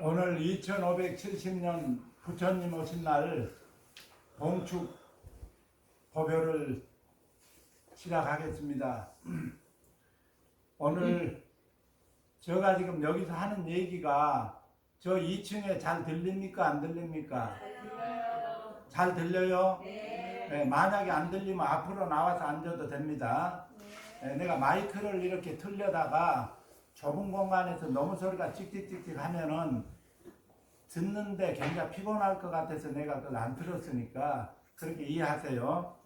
오늘 2570년 부처님 오신 날 봉축 법요를 시작하겠습니다. 오늘 제가 지금 여기서 하는 얘기가 저 2층에 잘 들립니까? 안 들립니까? 잘 들려요? 네, 만약에 안 들리면 앞으로 나와서 앉아도 됩니다. 네, 내가 마이크를 이렇게 틀려다가 좁은 공간에서 너무 소리가 찍찍찍찍 하면은 듣는데 굉장히 피곤할 것 같아서 내가 그걸 안 틀었으니까 그렇게 이해하세요.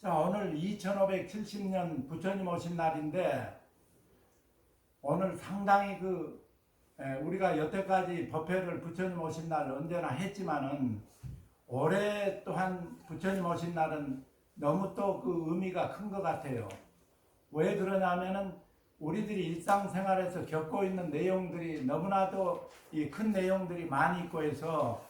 자, 오늘 2570년 부처님 오신 날인데 오늘 상당히 우리가 여태까지 법회를 부처님 오신 날 언제나 했지만은 올해 또한 부처님 오신 날은 너무 또 그 의미가 큰 것 같아요. 왜 그러냐면은 우리들이 일상생활에서 겪고 있는 내용들이 너무나도 이 큰 내용들이 많이 있고 해서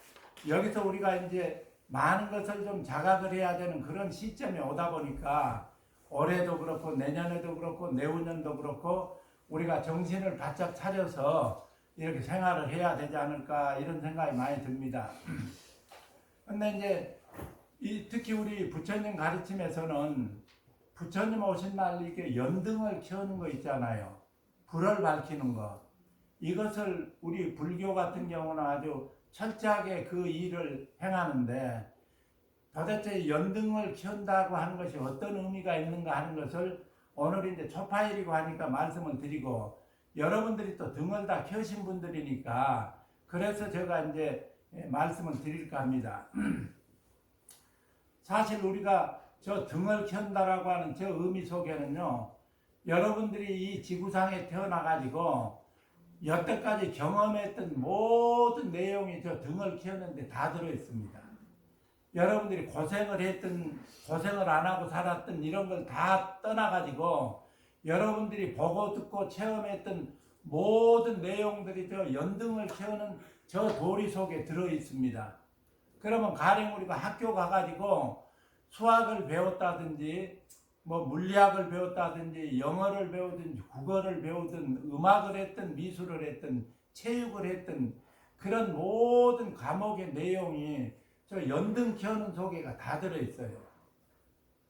여기서 우리가 이제 많은 것을 좀 자각을 해야 되는 그런 시점이 오다 보니까 올해도 그렇고 내년에도 그렇고 내후년도 그렇고 우리가 정신을 바짝 차려서 이렇게 생활을 해야 되지 않을까 이런 생각이 많이 듭니다. 근데 이제 특히 우리 부처님 가르침에서는 부처님 오신 날 이렇게 연등을 켜는 거 있잖아요. 불을 밝히는 거. 이것을 우리 불교 같은 경우는 아주 철저하게 그 일을 행하는데 도대체 연등을 켠다고 하는 것이 어떤 의미가 있는가 하는 것을 오늘 이제 초파일이고 하니까 말씀을 드리고 여러분들이 또 등을 다 켜신 분들이니까 그래서 제가 이제 말씀을 드릴까 합니다. 사실 우리가 저 등을 켠다라고 하는 저 의미 속에는요, 여러분들이 이 지구상에 태어나가지고 여태까지 경험했던 모든 내용이 저 등을 켜는데 다 들어있습니다. 여러분들이 고생을 했든 고생을 안 하고 살았던 이런 걸 다 떠나가지고 여러분들이 보고 듣고 체험했던 모든 내용들이 저 연등을 켜는 저 도리 속에 들어있습니다. 그러면 가령 우리가 학교 가가지고 수학을 배웠다든지 뭐 물리학을 배웠다든지 영어를 배우든지 국어를 배우든 음악을 했든 미술을 했든 체육을 했든 그런 모든 과목의 내용이 저 연등 켜는 속에가 다 들어있어요.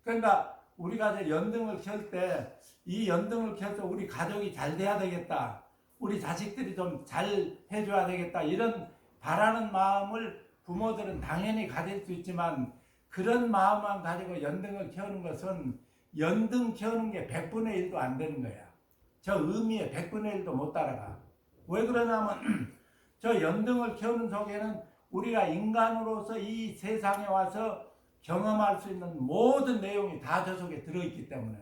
그러니까 우리가 이제 연등을 켤 때 이 연등을 켜서 우리 가족이 잘 돼야 되겠다, 우리 자식들이 좀 잘 해줘야 되겠다 이런 바라는 마음을 부모들은 당연히 가질 수 있지만 그런 마음만 가지고 연등을 켜는 것은 연등 켜는 게 100분의 1도 안 되는 거야. 저 의미에 100분의 1도 못 따라가. 왜 그러냐면 저 연등을 켜는 속에는 우리가 인간으로서 이 세상에 와서 경험할 수 있는 모든 내용이 다 저 속에 들어있기 때문에.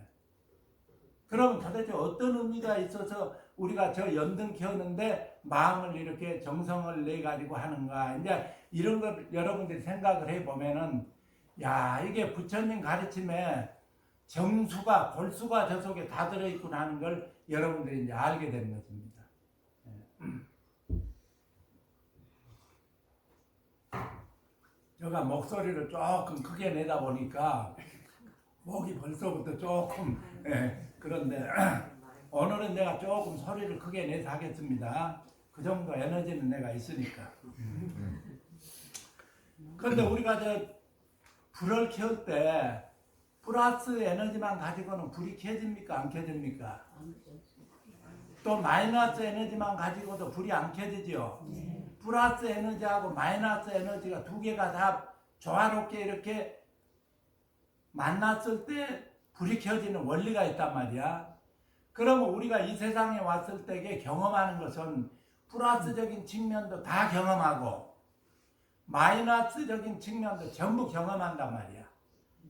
그럼 도대체 어떤 의미가 있어서 우리가 저 연등 켜는데 마음을 이렇게 정성을 내가지고 하는가. 이제 이런 걸 여러분들이 생각을 해보면은 야, 이게 부처님 가르침에 정수가 골수가 저 속에 다 들어있구나 하는 걸 여러분들이 이제 알게 되는 것입니다. 제가 목소리를 조금 크게 내다 보니까 목이 벌써부터 조금 그런데 오늘은 내가 조금 소리를 크게 내서 하겠습니다. 그 정도 에너지는 내가 있으니까. 그런데 우리가 저 불을 켤 때 플러스 에너지만 가지고는 불이 켜집니까? 안 켜집니까? 또 마이너스 에너지만 가지고도 불이 안 켜지죠. 플러스 에너지하고 마이너스 에너지가 두 개가 다 조화롭게 이렇게 만났을 때 불이 켜지는 원리가 있단 말이야. 그러면 우리가 이 세상에 왔을 때 경험하는 것은 플러스적인 측면도 다 경험하고 마이너스적인 측면도 전부 경험한단 말이야.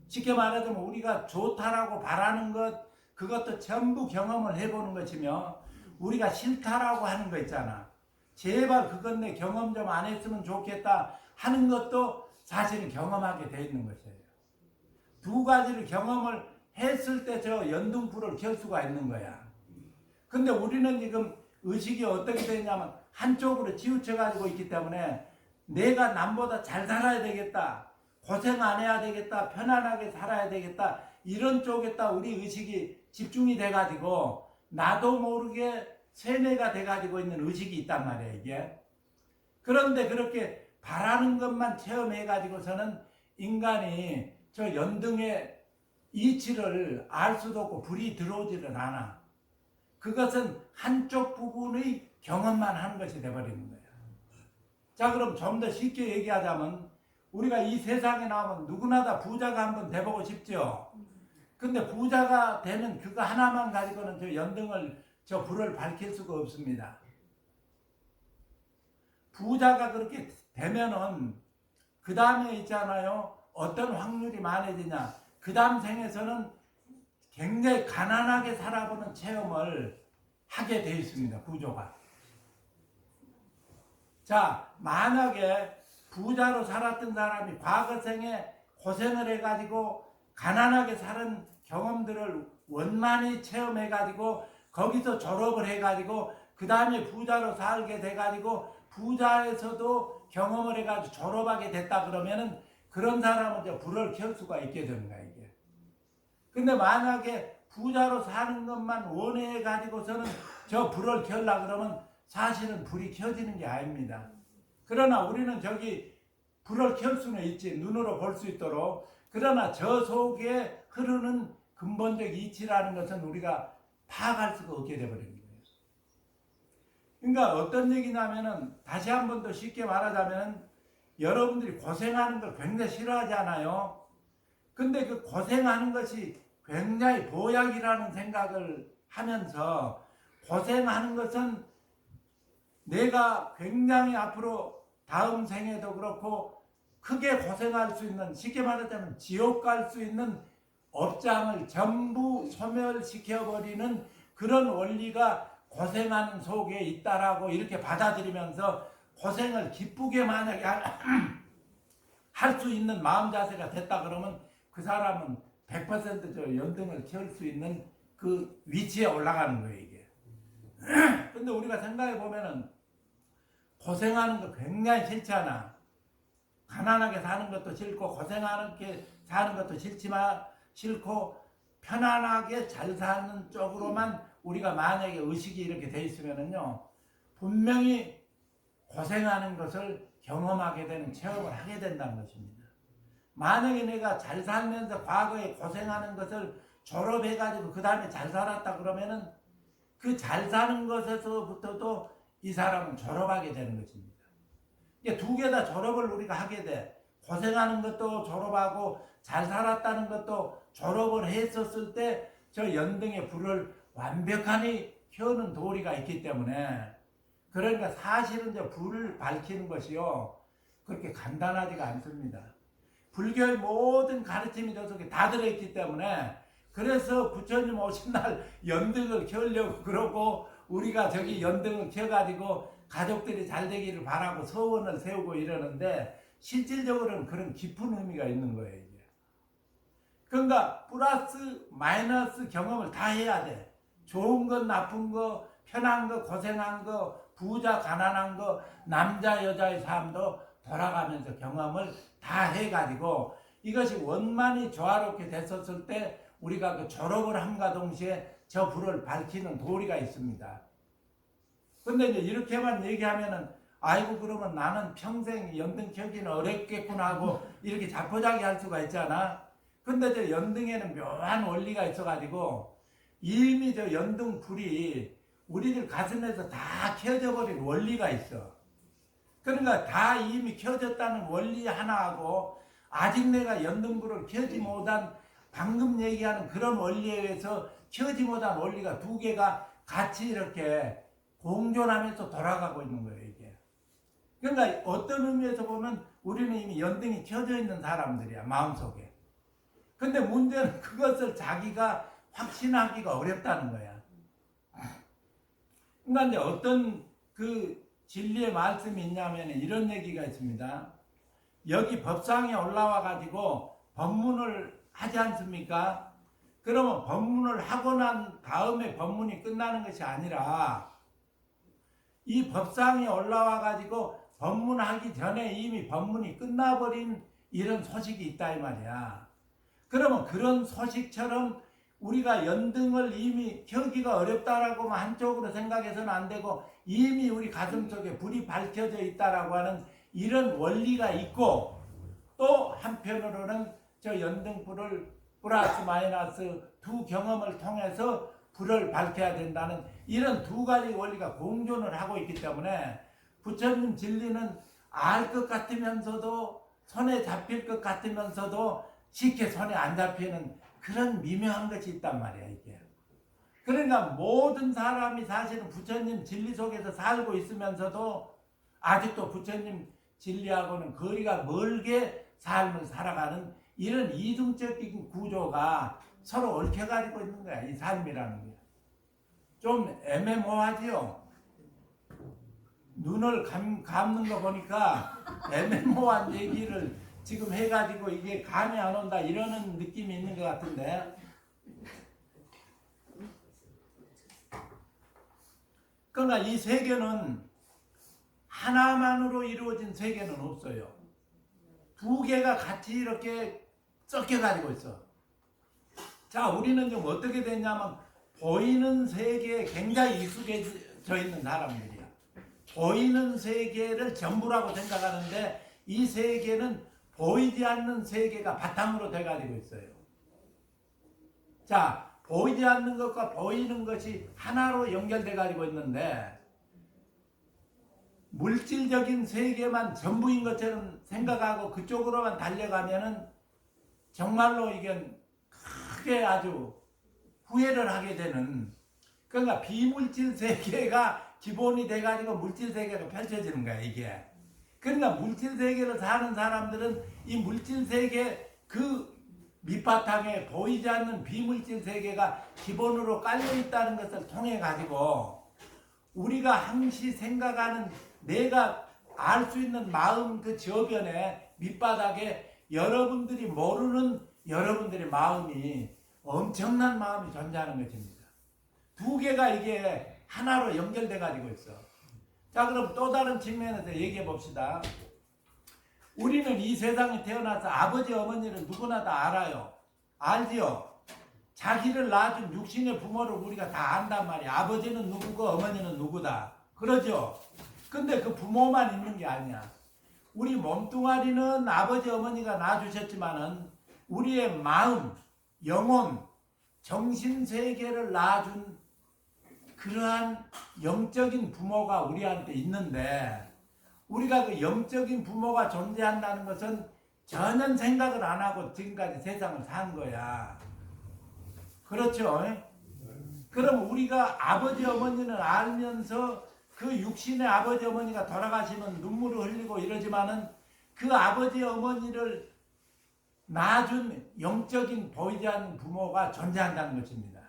쉽게 말하자면 우리가 좋다라고 바라는 것 그것도 전부 경험을 해보는 것이며 우리가 싫다라고 하는 거 있잖아. 제발 그건 내 경험 좀 안 했으면 좋겠다 하는 것도 사실은 경험하게 돼 있는 것이에요. 두 가지를 경험을 했을 때 저 연등불을 켤 수가 있는 거야. 근데 우리는 지금 의식이 어떻게 되냐면 한쪽으로 치우쳐 가지고 있기 때문에 내가 남보다 잘 살아야 되겠다, 고생 안 해야 되겠다, 편안하게 살아야 되겠다 이런 쪽에다 우리 의식이 집중이 돼 가지고 나도 모르게 세뇌가 돼가지고 있는 의식이 있단 말이에요, 이게. 그런데 그렇게 바라는 것만 체험해가지고서는 인간이 저 연등의 이치를 알 수도 없고 불이 들어오지를 않아. 그것은 한쪽 부분의 경험만 하는 것이 돼버리는 거예요. 자, 그럼 좀 더 쉽게 얘기하자면 우리가 이 세상에 나오면 누구나 다 부자가 한번 돼보고 싶죠. 근데 부자가 되는 그거 하나만 가지고는 저 연등을 저 불을 밝힐 수가 없습니다. 부자가 그렇게 되면은 그 다음에 있잖아요. 어떤 확률이 많아지냐. 그 다음 생에서는 굉장히 가난하게 살아보는 체험을 하게 되어 있습니다. 구조가. 자, 만약에 부자로 살았던 사람이 과거 생에 고생을 해가지고 가난하게 사는 경험들을 원만히 체험해가지고 거기서 졸업을 해가지고 그 다음에 부자로 살게 돼가지고 부자에서도 경험을 해가지고 졸업하게 됐다 그러면은 그런 사람은 이제 불을 켤 수가 있게 되는 거야, 이게. 근데 만약에 부자로 사는 것만 원해가지고서는 저 불을 켤라 그러면 사실은 불이 켜지는 게 아닙니다. 그러나 우리는 저기 불을 켤 수는 있지. 눈으로 볼 수 있도록. 그러나 저 속에 흐르는 근본적 이치라는 것은 우리가 파악할 수가 없게 되어버린 거예요. 그러니까 어떤 얘기냐면은 다시 한 번 더 쉽게 말하자면 여러분들이 고생하는 걸 굉장히 싫어하잖아요. 근데 그 고생하는 것이 굉장히 보약이라는 생각을 하면서 고생하는 것은 내가 굉장히 앞으로 다음 생에도 그렇고 크게 고생할 수 있는, 쉽게 말하자면 지옥 갈 수 있는 업장을 전부 소멸시켜버리는 그런 원리가 고생하는 속에 있다라고 이렇게 받아들이면서 고생을 기쁘게 만약에 할 수 있는 마음 자세가 됐다 그러면 그 사람은 100%저 연등을 켤 수 있는 그 위치에 올라가는 거예요, 이게. 근데 우리가 생각해 보면은 고생하는 거 굉장히 싫잖아. 가난하게 사는 것도 싫고 고생하게 사는 것도 싫지만 싫고 편안하게 잘 사는 쪽으로만 우리가 만약에 의식이 이렇게 돼 있으면은요, 분명히 고생하는 것을 경험하게 되는 체험을 하게 된다는 것입니다. 만약에 내가 잘 살면서 과거에 고생하는 것을 졸업해가지고 그 다음에 잘 살았다 그러면은 그 잘 사는 것에서부터도 이 사람은 졸업하게 되는 것입니다. 이게 두 개 다 졸업을 우리가 하게 돼. 고생하는 것도 졸업하고 잘 살았다는 것도 졸업을 했었을 때 저 연등의 불을 완벽하니 켜는 도리가 있기 때문에, 그러니까 사실은 저 불을 밝히는 것이요 그렇게 간단하지가 않습니다. 불교의 모든 가르침이 저 속에 다 들어있기 때문에, 그래서 부처님 오신 날 연등을 켜려고 그러고 우리가 저기 연등을 켜가지고 가족들이 잘 되기를 바라고 서원을 세우고 이러는데 실질적으로는 그런 깊은 의미가 있는 거예요, 이게. 그러니까 플러스 마이너스 경험을 다 해야 돼. 좋은 것, 나쁜 거, 편한 거, 고생한 거, 부자, 가난한 거, 남자, 여자의 삶도 돌아가면서 경험을 다 해가지고 이것이 원만히 조화롭게 됐었을 때 우리가 그 졸업을 함과 동시에 저 불을 밝히는 도리가 있습니다. 근데 이제 이렇게만 얘기하면은 아이고 그러면 나는 평생 연등 켜기는 어렵겠구나 하고 이렇게 자포자기 할 수가 있잖아. 근데 저 연등에는 묘한 원리가 있어가지고 이미 저 연등 불이 우리들 가슴에서 다 켜져 버린 원리가 있어. 그러니까 다 이미 켜졌다는 원리 하나하고 아직 내가 연등불을 켜지 못한 방금 얘기하는 그런 원리에 의해서 켜지 못한 원리가 두 개가 같이 이렇게 공존하면서 돌아가고 있는 거예요, 이게. 그러니까 어떤 의미에서 보면 우리는 이미 연등이 켜져 있는 사람들이야, 마음속에. 근데 문제는 그것을 자기가 확신하기가 어렵다는 거야. 그러니까 이제 어떤 그 진리의 말씀이 있냐면 이런 얘기가 있습니다. 여기 법상에 올라와 가지고 법문을 하지 않습니까? 그러면 법문을 하고 난 다음에 법문이 끝나는 것이 아니라 이 법상에 올라와 가지고 법문하기 전에 이미 법문이 끝나버린 이런 소식이 있다 이 말이야. 그러면 그런 소식처럼 우리가 연등을 이미 켜기가 어렵다라고만 한쪽으로 생각해서는 안 되고 이미 우리 가슴속에 불이 밝혀져 있다라고 하는 이런 원리가 있고, 또 한편으로는 저 연등불을 플러스 마이너스 두 경험을 통해서 불을 밝혀야 된다는 이런 두 가지 원리가 공존을 하고 있기 때문에 부처님 진리는 알 것 같으면서도 손에 잡힐 것 같으면서도 쉽게 손에 안 잡히는 그런 미묘한 것이 있단 말이야 이게. 그러니까 모든 사람이 사실은 부처님 진리 속에서 살고 있으면서도 아직도 부처님 진리하고는 거리가 멀게 삶을 살아가는 이런 이중적인 구조가 서로 얽혀가지고 있는 거야, 이 삶이라는 게. 좀 애매모호하지요. 눈을 감는 거 보니까 애매모호한 얘기를 지금 해가지고 이게 감이 안 온다 이러는 느낌이 있는 것 같은데, 그러니까 이 세계는 하나만으로 이루어진 세계는 없어요. 두 개가 같이 이렇게 섞여 가지고 있어. 자, 우리는 좀 어떻게 됐냐면 보이는 세계에 굉장히 익숙해져 있는 사람들이야. 보이는 세계를 전부라고 생각하는데 이 세계는 보이지 않는 세계가 바탕으로 돼 가지고 있어요. 자, 보이지 않는 것과 보이는 것이 하나로 연결돼 가지고 있는데 물질적인 세계만 전부인 것처럼 생각하고 그쪽으로만 달려가면은 정말로 이건 크게 아주 후회를 하게 되는, 그러니까 비물질 세계가 기본이 돼가지고 물질 세계가 펼쳐지는 거야 이게. 그러니까 물질 세계를 사는 사람들은 이 물질 세계 그 밑바탕에 보이지 않는 비물질 세계가 기본으로 깔려 있다는 것을 통해 가지고 우리가 항시 생각하는 내가 알 수 있는 마음 그 저변에 밑바닥에 여러분들이 모르는 여러분들의 마음이 엄청난 마음이 존재하는 것입니다. 두 개가 이게 하나로 연결돼 가지고 있어. 자, 그럼 또 다른 측면에서 얘기해 봅시다. 우리는 이 세상에 태어나서 아버지 어머니를 누구나 다 알아요. 알지요? 자기를 낳아준 육신의 부모를 우리가 다 안단 말이야. 아버지는 누구고 어머니는 누구다. 그러죠? 근데 그 부모만 있는 게 아니야. 우리 몸뚱아리는 아버지 어머니가 낳아주셨지만은 우리의 마음, 영혼, 정신세계를 낳아준 그러한 영적인 부모가 우리한테 있는데 우리가 그 영적인 부모가 존재한다는 것은 전혀 생각을 안 하고 지금까지 세상을 산 거야. 그렇죠? 그럼 우리가 아버지 어머니는 알면서 그 육신의 아버지 어머니가 돌아가시면 눈물을 흘리고 이러지만은 그 아버지 어머니를 낳아준 영적인 보이지 않는 부모가 존재한다는 것입니다.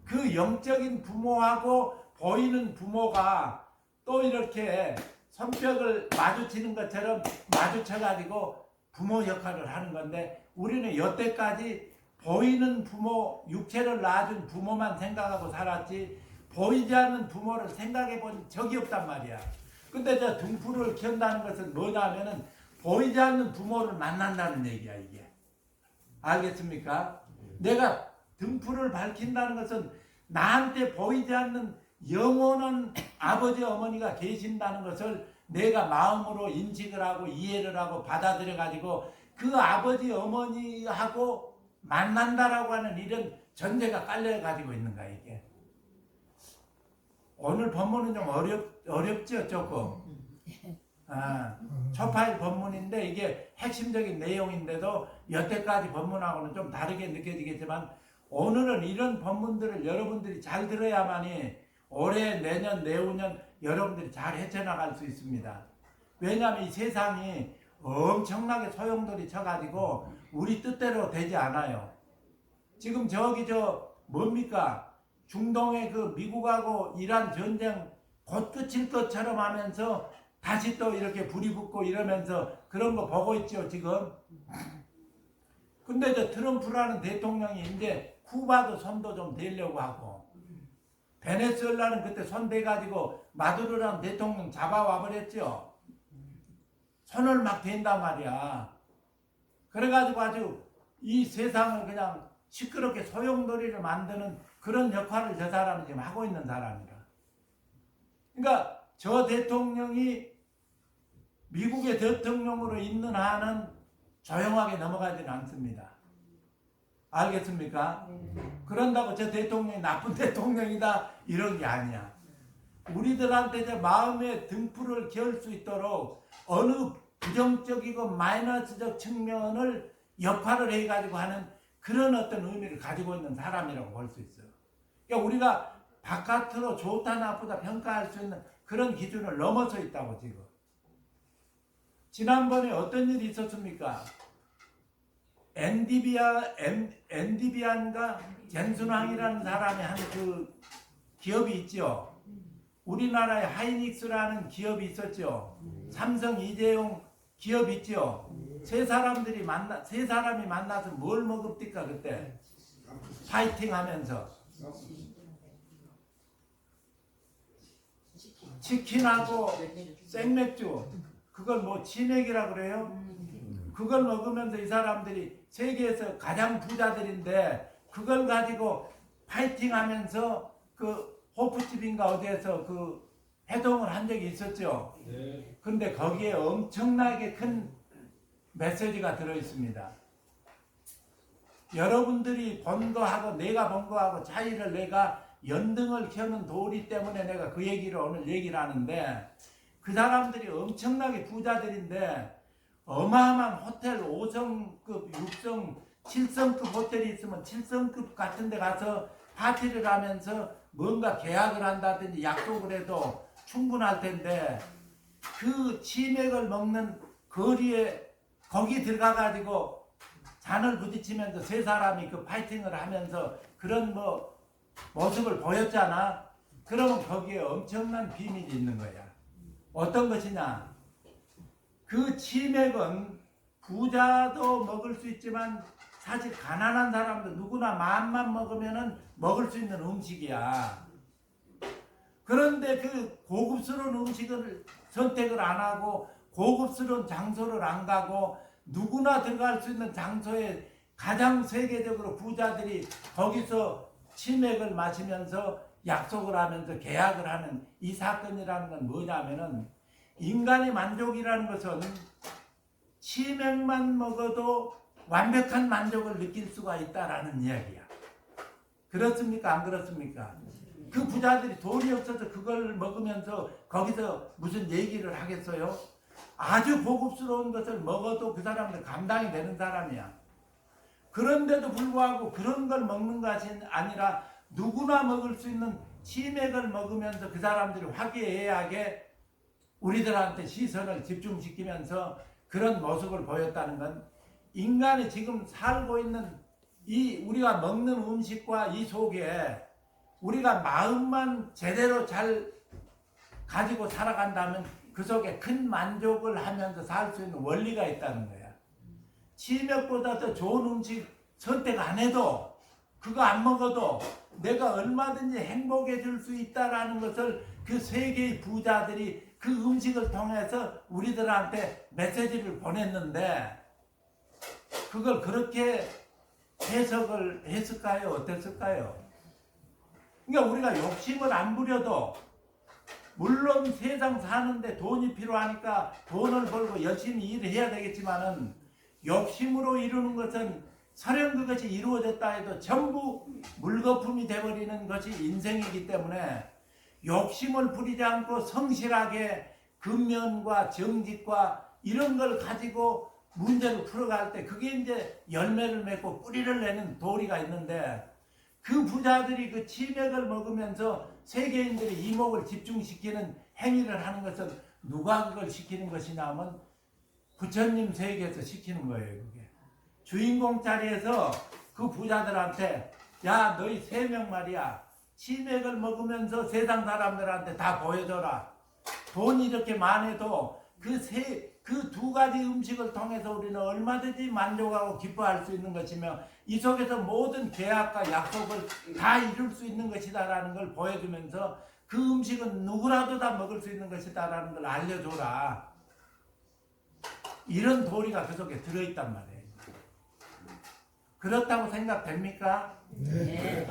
그 영적인 부모하고 보이는 부모가 또 이렇게 손뼉을 마주치는 것처럼 마주쳐가지고 부모 역할을 하는 건데 우리는 여태까지 보이는 부모, 육체를 낳아준 부모만 생각하고 살았지 보이지 않는 부모를 생각해 본 적이 없단 말이야. 근데 저 등불을 켠다는 것은 뭐냐면은 보이지 않는 부모를 만난다는 얘기야 이게. 알겠습니까? 내가 등불을 밝힌다는 것은 나한테 보이지 않는 영원한 아버지 어머니가 계신다는 것을 내가 마음으로 인식을 하고 이해를 하고 받아들여 가지고 그 아버지 어머니하고 만난다라고 하는 이런 전제가 깔려 가지고 있는 거야 이게. 오늘 본문은 좀 어렵죠 조금. 초파일 본문인데 이게 핵심적인 내용인데도 여태까지 본문하고는 좀 다르게 느껴지겠지만 오늘은 이런 본문들을 여러분들이 잘 들어야만이 올해, 내년, 내후년 여러분들이 잘 헤쳐나갈 수 있습니다. 왜냐하면 이 세상이 엄청나게 소용돌이 쳐가지고 우리 뜻대로 되지 않아요. 지금 저기 뭡니까? 중동의 그 미국하고 이란 전쟁 곧 끝일 것처럼 하면서 다시 또 이렇게 불이 붙고 이러면서 그런 거 보고 있죠 지금. 근데 저 트럼프라는 대통령이 이제 쿠바도 손도 좀 대려고 하고 베네수엘라는 그때 손 대가지고 마두로라는 대통령 잡아와 버렸죠. 손을 막 댄단 말이야. 그래가지고 아주 이 세상을 그냥 시끄럽게 소용돌이를 만드는 그런 역할을 저 사람은 지금 하고 있는 사람이라. 그러니까 저 대통령이 미국의 대통령으로 있는 한은 조용하게 넘어가지는 않습니다. 알겠습니까? 그런다고 저 대통령이 나쁜 대통령이다 이런 게 아니야. 우리들한테 이제 마음의 등불을 켤 수 있도록 어느 부정적이고 마이너스적 측면을 역할을 해가지고 하는 그런 어떤 의미를 가지고 있는 사람이라고 볼 수 있어요. 그러니까 우리가 바깥으로 좋다 나쁘다 평가할 수 있는 그런 기준을 넘어서 있다고 지금. 지난번에 어떤 일이 있었습니까? 엔디비안가 젠순왕이라는 사람이 한 그 기업이 있죠. 우리나라에 하이닉스라는 기업이 있었죠. 삼성 이재용 기업 있죠. 세 사람이 만나서 뭘 먹읍니까 그때? 파이팅 하면서 치킨하고 생맥주, 그걸 뭐 치맥이라 그래요? 그걸 먹으면서 이 사람들이 세계에서 가장 부자들인데 그걸 가지고 파이팅 하면서 그 호프집인가 어디에서 그 회동을 한 적이 있었죠. 근데 거기에 엄청나게 큰 메시지가 들어 있습니다. 여러분들이 본 거하고 내가 본 거하고 차이를 내가 연등을 켜는 도리 때문에 내가 그 얘기를 오늘 얘기를 하는데, 그 사람들이 엄청나게 부자들인데 어마어마한 호텔 5성급, 6성, 7성급 호텔이 있으면 7성급 같은 데 가서 파티를 하면서 뭔가 계약을 한다든지 약속을 해도 충분할 텐데, 그 치맥을 먹는 거리에 거기 들어가 가지고 잔을 부딪히면서 세 사람이 그 파이팅을 하면서 그런 뭐 모습을 보였잖아. 그러면 거기에 엄청난 비밀이 있는 거야. 어떤 것이냐? 그 치맥은 부자도 먹을 수 있지만 사실 가난한 사람도 누구나 마음만 먹으면은 먹을 수 있는 음식이야. 그런데 그 고급스러운 음식을 선택을 안 하고 고급스러운 장소를 안 가고 누구나 들어갈 수 있는 장소에 가장 세계적으로 부자들이 거기서 치맥을 마시면서 약속을 하면서 계약을 하는 이 사건이라는 건 뭐냐면은, 인간의 만족이라는 것은 치맥만 먹어도 완벽한 만족을 느낄 수가 있다라는 이야기야. 그렇습니까? 안 그렇습니까? 그 부자들이 돈이 없어서 그걸 먹으면서 거기서 무슨 얘기를 하겠어요? 아주 고급스러운 것을 먹어도 그 사람은 감당이 되는 사람이야. 그런데도 불구하고 그런 걸 먹는 것이 아니라 누구나 먹을 수 있는 치맥을 먹으면서 그 사람들이 화기애애하게 우리들한테 시선을 집중시키면서 그런 모습을 보였다는 건, 인간이 지금 살고 있는 이 우리가 먹는 음식과 이 속에 우리가 마음만 제대로 잘 가지고 살아간다면 그 속에 큰 만족을 하면서 살 수 있는 원리가 있다는 거야. 치맥보다 더 좋은 음식 선택 안 해도, 그거 안 먹어도 내가 얼마든지 행복해질 수 있다라는 것을 그 세계의 부자들이 그 음식을 통해서 우리들한테 메시지를 보냈는데, 그걸 그렇게 해석을 했을까요? 어땠을까요? 그러니까 우리가 욕심을 안 부려도, 물론 세상 사는데 돈이 필요하니까 돈을 벌고 열심히 일을 해야 되겠지만은, 욕심으로 이루는 것은 설령 그것이 이루어졌다 해도 전부 물거품이 되어버리는 것이 인생이기 때문에, 욕심을 부리지 않고 성실하게 근면과 정직과 이런 걸 가지고 문제를 풀어갈 때 그게 이제 열매를 맺고 뿌리를 내는 도리가 있는데, 그 부자들이 그 치맥을 먹으면서 세계인들의 이목을 집중시키는 행위를 하는 것은 누가 그걸 시키는 것이냐 하면 부처님 세계에서 시키는 거예요. 그게 주인공 자리에서 그 부자들한테, 야 너희 3명 말이야, 치맥을 먹으면서 세상 사람들한테 다 보여줘라. 돈이 이렇게 많아도 그 2가지 음식을 통해서 우리는 얼마든지 만족하고 기뻐할 수 있는 것이며 이 속에서 모든 계약과 약속을 다 이룰 수 있는 것이다라는 걸 보여주면서 그 음식은 누구라도 다 먹을 수 있는 것이다라는 걸 알려줘라. 이런 도리가 그 속에 들어있단 말이에요. 그렇다고 생각됩니까? 네.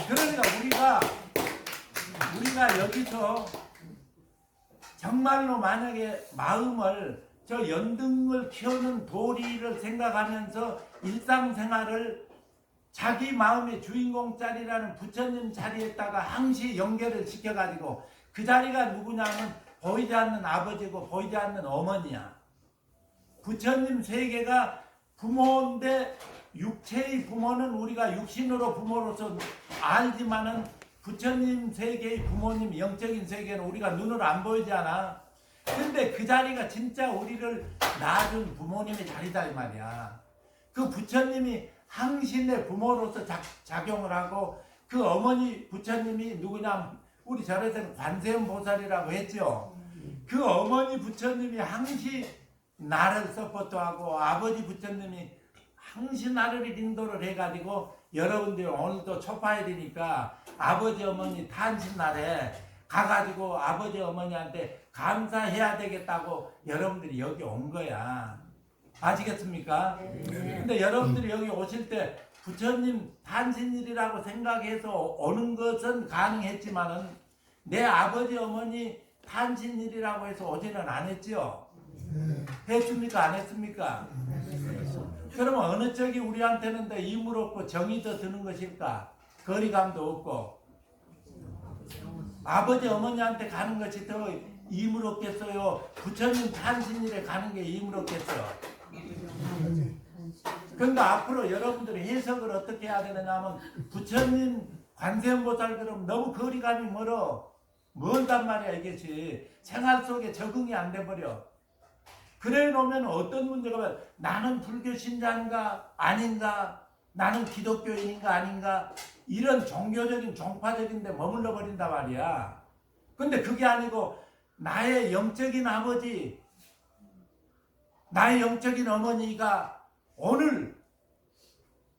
그러니까 우리가 여기서 정말로 만약에 마음을 저 연등을 키우는 도리를 생각하면서 일상생활을 자기 마음의 주인공 자리라는 부처님 자리에다가 항시 연결을 시켜가지고 그 자리가 누구냐면 보이지 않는 아버지고 보이지 않는 어머니야. 부처님 세계가 부모인데 육체의 부모는 우리가 육신으로 부모로서 알지만은 부처님 세계의 부모님 영적인 세계는 우리가 눈으로 안 보이지 않아. 근데 그 자리가 진짜 우리를 낳아준 부모님의 자리다 이 말이야. 그 부처님이 항신의 부모로서 작용을 하고 그 어머니 부처님이 누구냐 우리 절에서는 관세음보살이라고 했죠. 그 어머니 부처님이 항시 나를 서포트하고 아버지 부처님이 항시 나를 인도를 해가지고 여러분들 오늘도 초파일이니까 아버지 어머니 탄신날에 가가지고 아버지 어머니한테 감사해야 되겠다고 여러분들이 여기 온 거야. 아시겠습니까? 근데 여러분들이 여기 오실 때 부처님 탄신일이라고 생각해서 오는 것은 가능했지만은 내 아버지 어머니 탄신일이라고 해서 오지는 않았죠. 했습니까? 안 했습니까? 그러면 어느 쪽이 우리한테는 더 이물 없고 정이 더 드는 것일까? 거리감도 없고 아버지 어머니한테 가는 것이 더 이물 없겠어요? 부처님 탄신일에 가는 게 이물 없겠어요? 그러니까 앞으로 여러분들이 해석을 어떻게 해야 되느냐면 부처님 관세음보살 그러면 너무 거리감이 멀단 말이야. 이것이 생활 속에 적응이 안 돼버려. 그래 놓으면 어떤 문제가 나는 불교 신자인가 아닌가, 나는 기독교인인가 아닌가, 이런 종교적인 종파적인 데 머물러 버린다 말이야. 근데 그게 아니고 나의 영적인 아버지, 나의 영적인 어머니가 오늘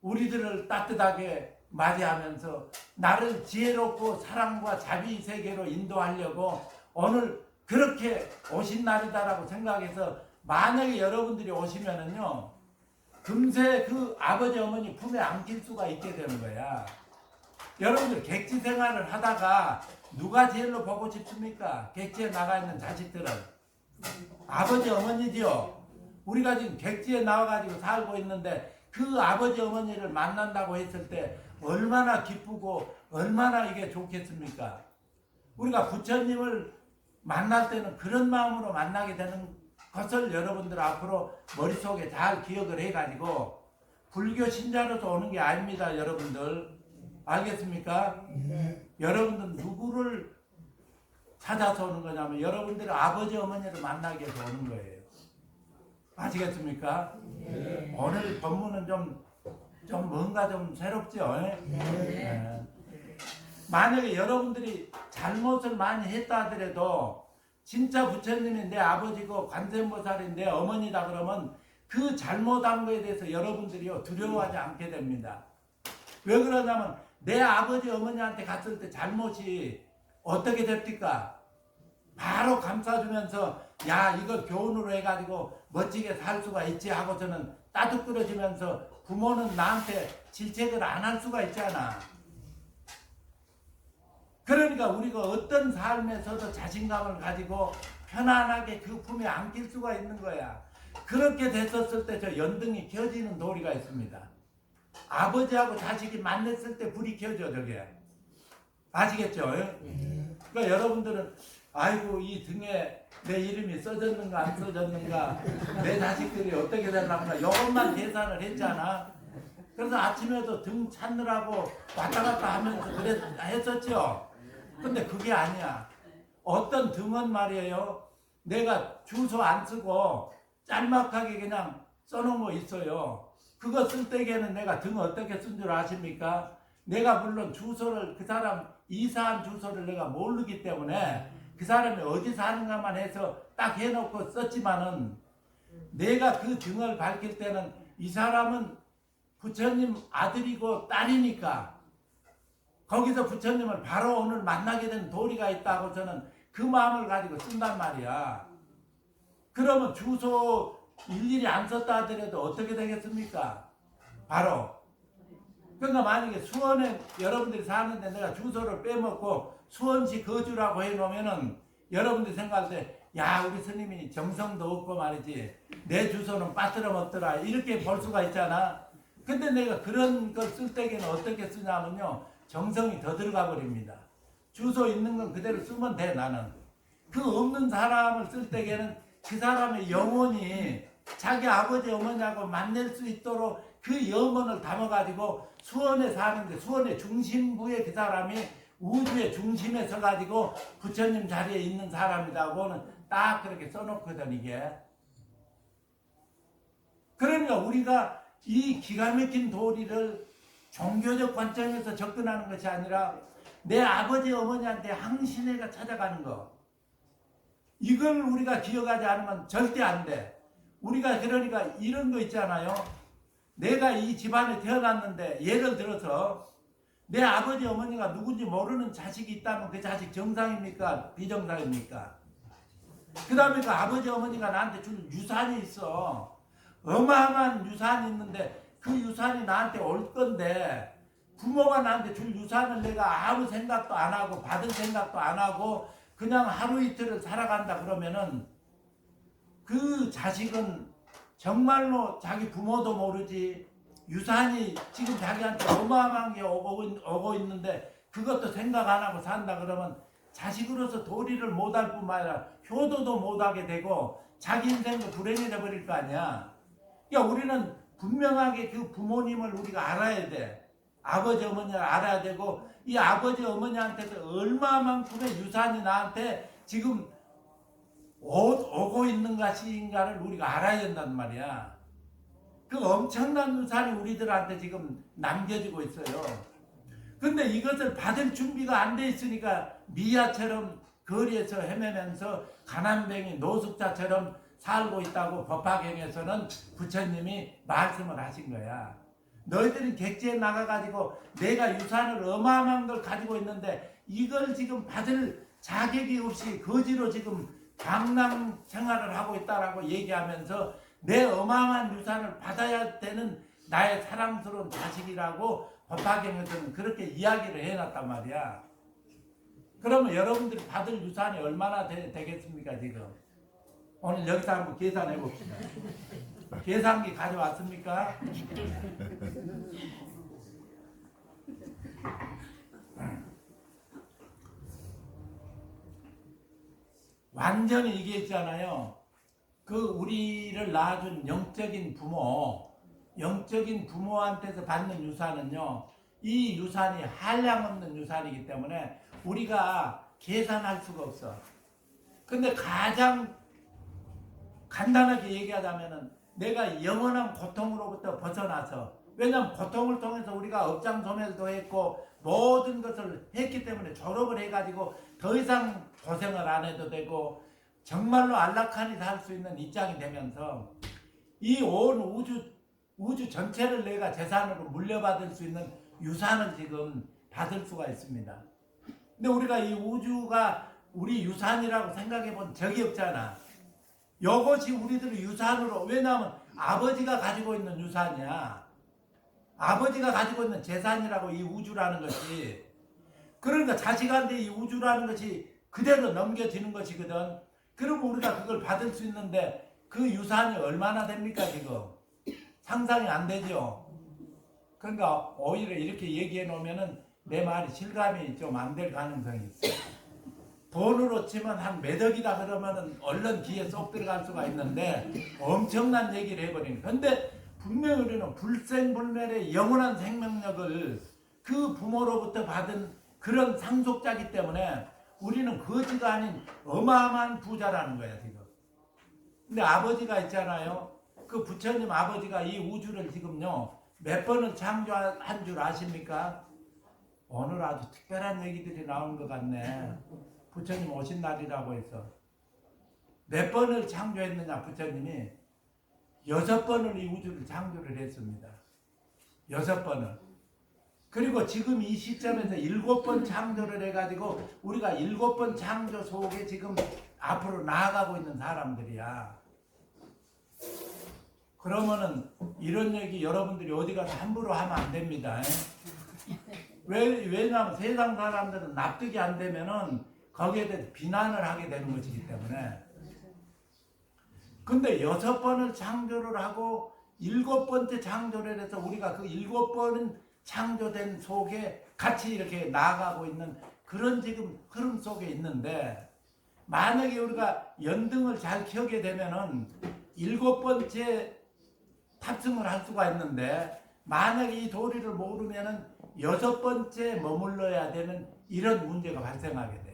우리들을 따뜻하게 맞이하면서 나를 지혜롭고 사랑과 자비 세계로 인도하려고 오늘 그렇게 오신 날이다라고 생각해서 만약에 여러분들이 오시면은요 금세 그 아버지 어머니 품에 안길 수가 있게 되는 거야. 여러분들 객지 생활을 하다가 누가 제일로 보고 싶습니까? 객지에 나가 있는 자식들은 아버지 어머니지요. 우리가 지금 객지에 나와가지고 살고 있는데 그 아버지 어머니를 만난다고 했을 때 얼마나 기쁘고 얼마나 이게 좋겠습니까? 우리가 부처님을 만날 때는 그런 마음으로 만나게 되는 것을 여러분들 앞으로 머릿속에 잘 기억을 해가지고 불교 신자로서 오는 게 아닙니다. 여러분들 알겠습니까? 여러분들 누구를 찾아서 오는 거냐면 여러분들의 아버지 어머니를 만나기 위해서 오는 거예요. 아시겠습니까? 오늘 법문은 좀 뭔가 좀 새롭죠? 네. 만약에 여러분들이 잘못을 많이 했다 하더라도 진짜 부처님이 내 아버지고 관세음보살이 내 어머니다 그러면 그 잘못한 거에 대해서 여러분들이 두려워하지 않게 됩니다. 왜 그러냐면 내 아버지 어머니한테 갔을 때 잘못이 어떻게 됩니까? 바로 감싸주면서 야 이걸 교훈으로 해가지고 멋지게 살 수가 있지 하고서는 따뜻거려지면서 부모는 나한테 질책을 안 할 수가 있잖아. 그러니까 우리가 어떤 삶에서도 자신감을 가지고 편안하게 그 품에 안길 수가 있는 거야. 그렇게 됐었을 때 저 연등이 켜지는 도리가 있습니다. 아버지하고 자식이 만났을 때 불이 켜져 저게. 아시겠죠? 그러니까 여러분들은 아이고 이 등에 내 이름이 써졌는가 안 써졌는가, 내 자식들이 어떻게 되려나 이것만 계산을 했잖아. 그래서 아침에도 등 찾느라고 왔다 갔다 하면서 했었죠. 근데 그게 아니야. 어떤 등은 말이에요, 내가 주소 안 쓰고 짤막하게 그냥 써놓은 거 있어요. 그거 쓸 때에는 내가 등 어떻게 쓴 줄 아십니까? 내가 물론 주소를 그 사람 이사한 주소를 내가 모르기 때문에 그 사람이 어디 사는가만 해서 딱 해놓고 썼지만은 내가 그 등을 밝힐 때는 이 사람은 부처님 아들이고 딸이니까 거기서 부처님을 바로 오늘 만나게 된 도리가 있다고 저는 그 마음을 가지고 쓴단 말이야. 그러면 주소 일일이 안 썼다 하더라도 어떻게 되겠습니까? 바로. 그러니까 만약에 수원에 여러분들이 사는데 내가 주소를 빼먹고 수원시 거주라고 해놓으면은 여러분들이 생각할 때 야 우리 스님이 정성도 없고 말이지 내 주소는 빠뜨려 먹더라 이렇게 볼 수가 있잖아. 근데 내가 그런 걸 쓸 때에는 어떻게 쓰냐면요 정성이 더 들어가 버립니다. 주소 있는 건 그대로 쓰면 돼. 나는 그 없는 사람을 쓸 때에는 그 사람의 영혼이 자기 아버지 어머니하고 만날 수 있도록 그 영혼을 담아가지고 수원에 사는데 수원의 중심부에 그 사람이 우주의 중심에 서가지고 부처님 자리에 있는 사람이라고는 딱 그렇게 써놓거든 이게. 그러니까 우리가 이 기가 막힌 도리를 종교적 관점에서 접근하는 것이 아니라 내 아버지 어머니한테 항신해가 찾아가는 거, 이걸 우리가 기억하지 않으면 절대 안 돼. 우리가 그러니까 이런 거 있잖아요. 내가 이 집안에 태어났는데 예를 들어서 내 아버지 어머니가 누군지 모르는 자식이 있다면 그 자식 정상입니까? 비정상입니까? 그 다음에 그 아버지 어머니가 나한테 준 유산이 있어. 어마어마한 유산이 있는데 그 유산이 나한테 올 건데 부모가 나한테 줄 유산을 내가 아무 생각도 안 하고 받을 생각도 안 하고 그냥 하루 이틀을 살아간다 그러면은 그 자식은 정말로 자기 부모도 모르지 유산이 지금 자기한테 어마어마한 게 오고 있는데 그것도 생각 안 하고 산다 그러면 자식으로서 도리를 못할 뿐만 아니라 효도도 못하게 되고 자기 인생도 불행해져 버릴 거 아니야. 그러니까 우리는 분명하게 그 부모님을 우리가 알아야 돼. 아버지 어머니를 알아야 되고 이 아버지 어머니한테서 얼마만큼의 유산이 나한테 지금 오고 있는 것인가를 우리가 알아야 된단 말이야. 그 엄청난 유산이 우리들한테 지금 남겨지고 있어요. 근데 이것을 받을 준비가 안 돼 있으니까 미아처럼 거리에서 헤매면서 가난뱅이 노숙자처럼 살고 있다고 법화경에서는 부처님이 말씀을 하신 거야. 너희들은 객지에 나가가지고 내가 유산을 어마어마한 걸 가지고 있는데 이걸 지금 받을 자격이 없이 거지로 지금 방랑 생활을 하고 있다라고 얘기하면서 내 어마어마한 유산을 받아야 되는 나의 사랑스러운 자식이라고 법화경에서는 그렇게 이야기를 해놨단 말이야. 그러면 여러분들이 받을 유산이 얼마나 되겠습니까 지금? 오늘 여기서 한번 계산해 봅시다. 계산기 가져왔습니까? 완전히 이게 있잖아요. 그 우리를 낳아준 영적인 부모한테서 받는 유산은요, 이 유산이 한량없는 유산이기 때문에 우리가 계산할 수가 없어. 근데 가장 간단하게 얘기하자면은 내가 영원한 고통으로부터 벗어나서, 왜냐하면 고통을 통해서 우리가 업장소멸도 했고 모든 것을 했기 때문에 졸업을 해가지고 더 이상 고생을 안 해도 되고 정말로 안락하니 살 수 있는 입장이 되면서 이 온 우주 전체를 내가 재산으로 물려받을 수 있는 유산을 지금 받을 수가 있습니다. 근데 우리가 이 우주가 우리 유산이라고 생각해 본 적이 없잖아. 이것이 우리들의 유산으로, 왜냐하면 아버지가 가지고 있는 유산이야. 아버지가 가지고 있는 재산이라고 이 우주라는 것이. 그러니까 자식한테 이 우주라는 것이 그대로 넘겨지는 것이거든. 그럼 우리가 그걸 받을 수 있는데 그 유산이 얼마나 됩니까 지금? 상상이 안 되죠. 그러니까 오히려 이렇게 얘기해 놓으면은 내 말이 실감이 좀 안 될 가능성이 있어요. 돈으로 치면 한 몇 억이다 그러면은 얼른 귀에 쏙 들어갈 수가 있는데 엄청난 얘기를 해버리는. 근데 분명히 우리는 불생불멸의 영원한 생명력을 그 부모로부터 받은 그런 상속자이기 때문에 우리는 거지가 아닌 어마어마한 부자라는 거야 지금. 근데 아버지가 있잖아요. 그 부처님 아버지가 이 우주를 지금요 몇 번을 창조한 줄 아십니까? 오늘 아주 특별한 얘기들이 나온 것 같네. 부처님 오신 날이라고 해서 몇 번을 창조했느냐? 부처님이 6번을 이 우주를 창조를 했습니다. 6번을. 그리고 지금 이 시점에서 7번 창조를 해가지고 우리가 7번 창조 속에 지금 앞으로 나아가고 있는 사람들이야. 그러면은 이런 얘기 여러분들이 어디 가서 함부로 하면 안 됩니다. 왜냐하면 세상 사람들은 납득이 안 되면은 거기에 대해서 비난을 하게 되는 것이기 때문에. 근데 6번을 창조를 하고 7번째 창조를 해서 우리가 그 7번은 창조된 속에 같이 이렇게 나아가고 있는 그런 지금 흐름 속에 있는데, 만약에 우리가 연등을 잘 켜게 되면은 7번째 탑승을 할 수가 있는데, 만약에 이 도리를 모르면은 6번째 머물러야 되는 이런 문제가 발생하게 돼.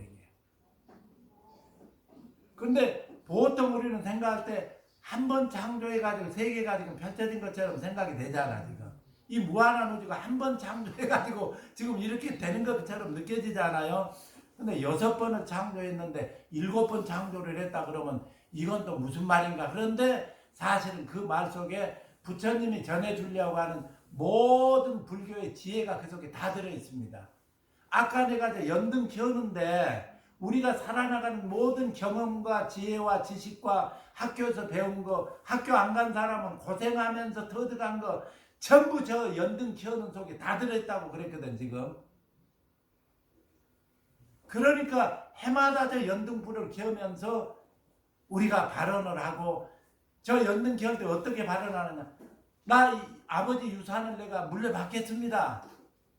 근데 보통 우리는 생각할 때 한 번 창조해가지고 세계가 지금 펼쳐진 것처럼 생각이 되잖아, 지금. 이 무한한 우주가 한 번 창조해가지고 지금 이렇게 되는 것처럼 느껴지잖아요. 근데 6번을 창조했는데 7번 창조를 했다 그러면 이건 또 무슨 말인가. 그런데 사실은 그 말 속에 부처님이 전해주려고 하는 모든 불교의 지혜가 그 속에 다 들어있습니다. 아까 내가 연등 켜는데 우리가 살아나가는 모든 경험과 지혜와 지식과 학교에서 배운 거, 학교 안 간 사람은 고생하면서 터득한 거 전부 저 연등 켜는 속에 다 들어있다고 그랬거든, 지금. 그러니까 해마다 저 연등불을 켜면서 우리가 발언을 하고, 저 연등 켤 때 어떻게 발언하느냐. 나 아버지 유산을 내가 물려받겠습니다.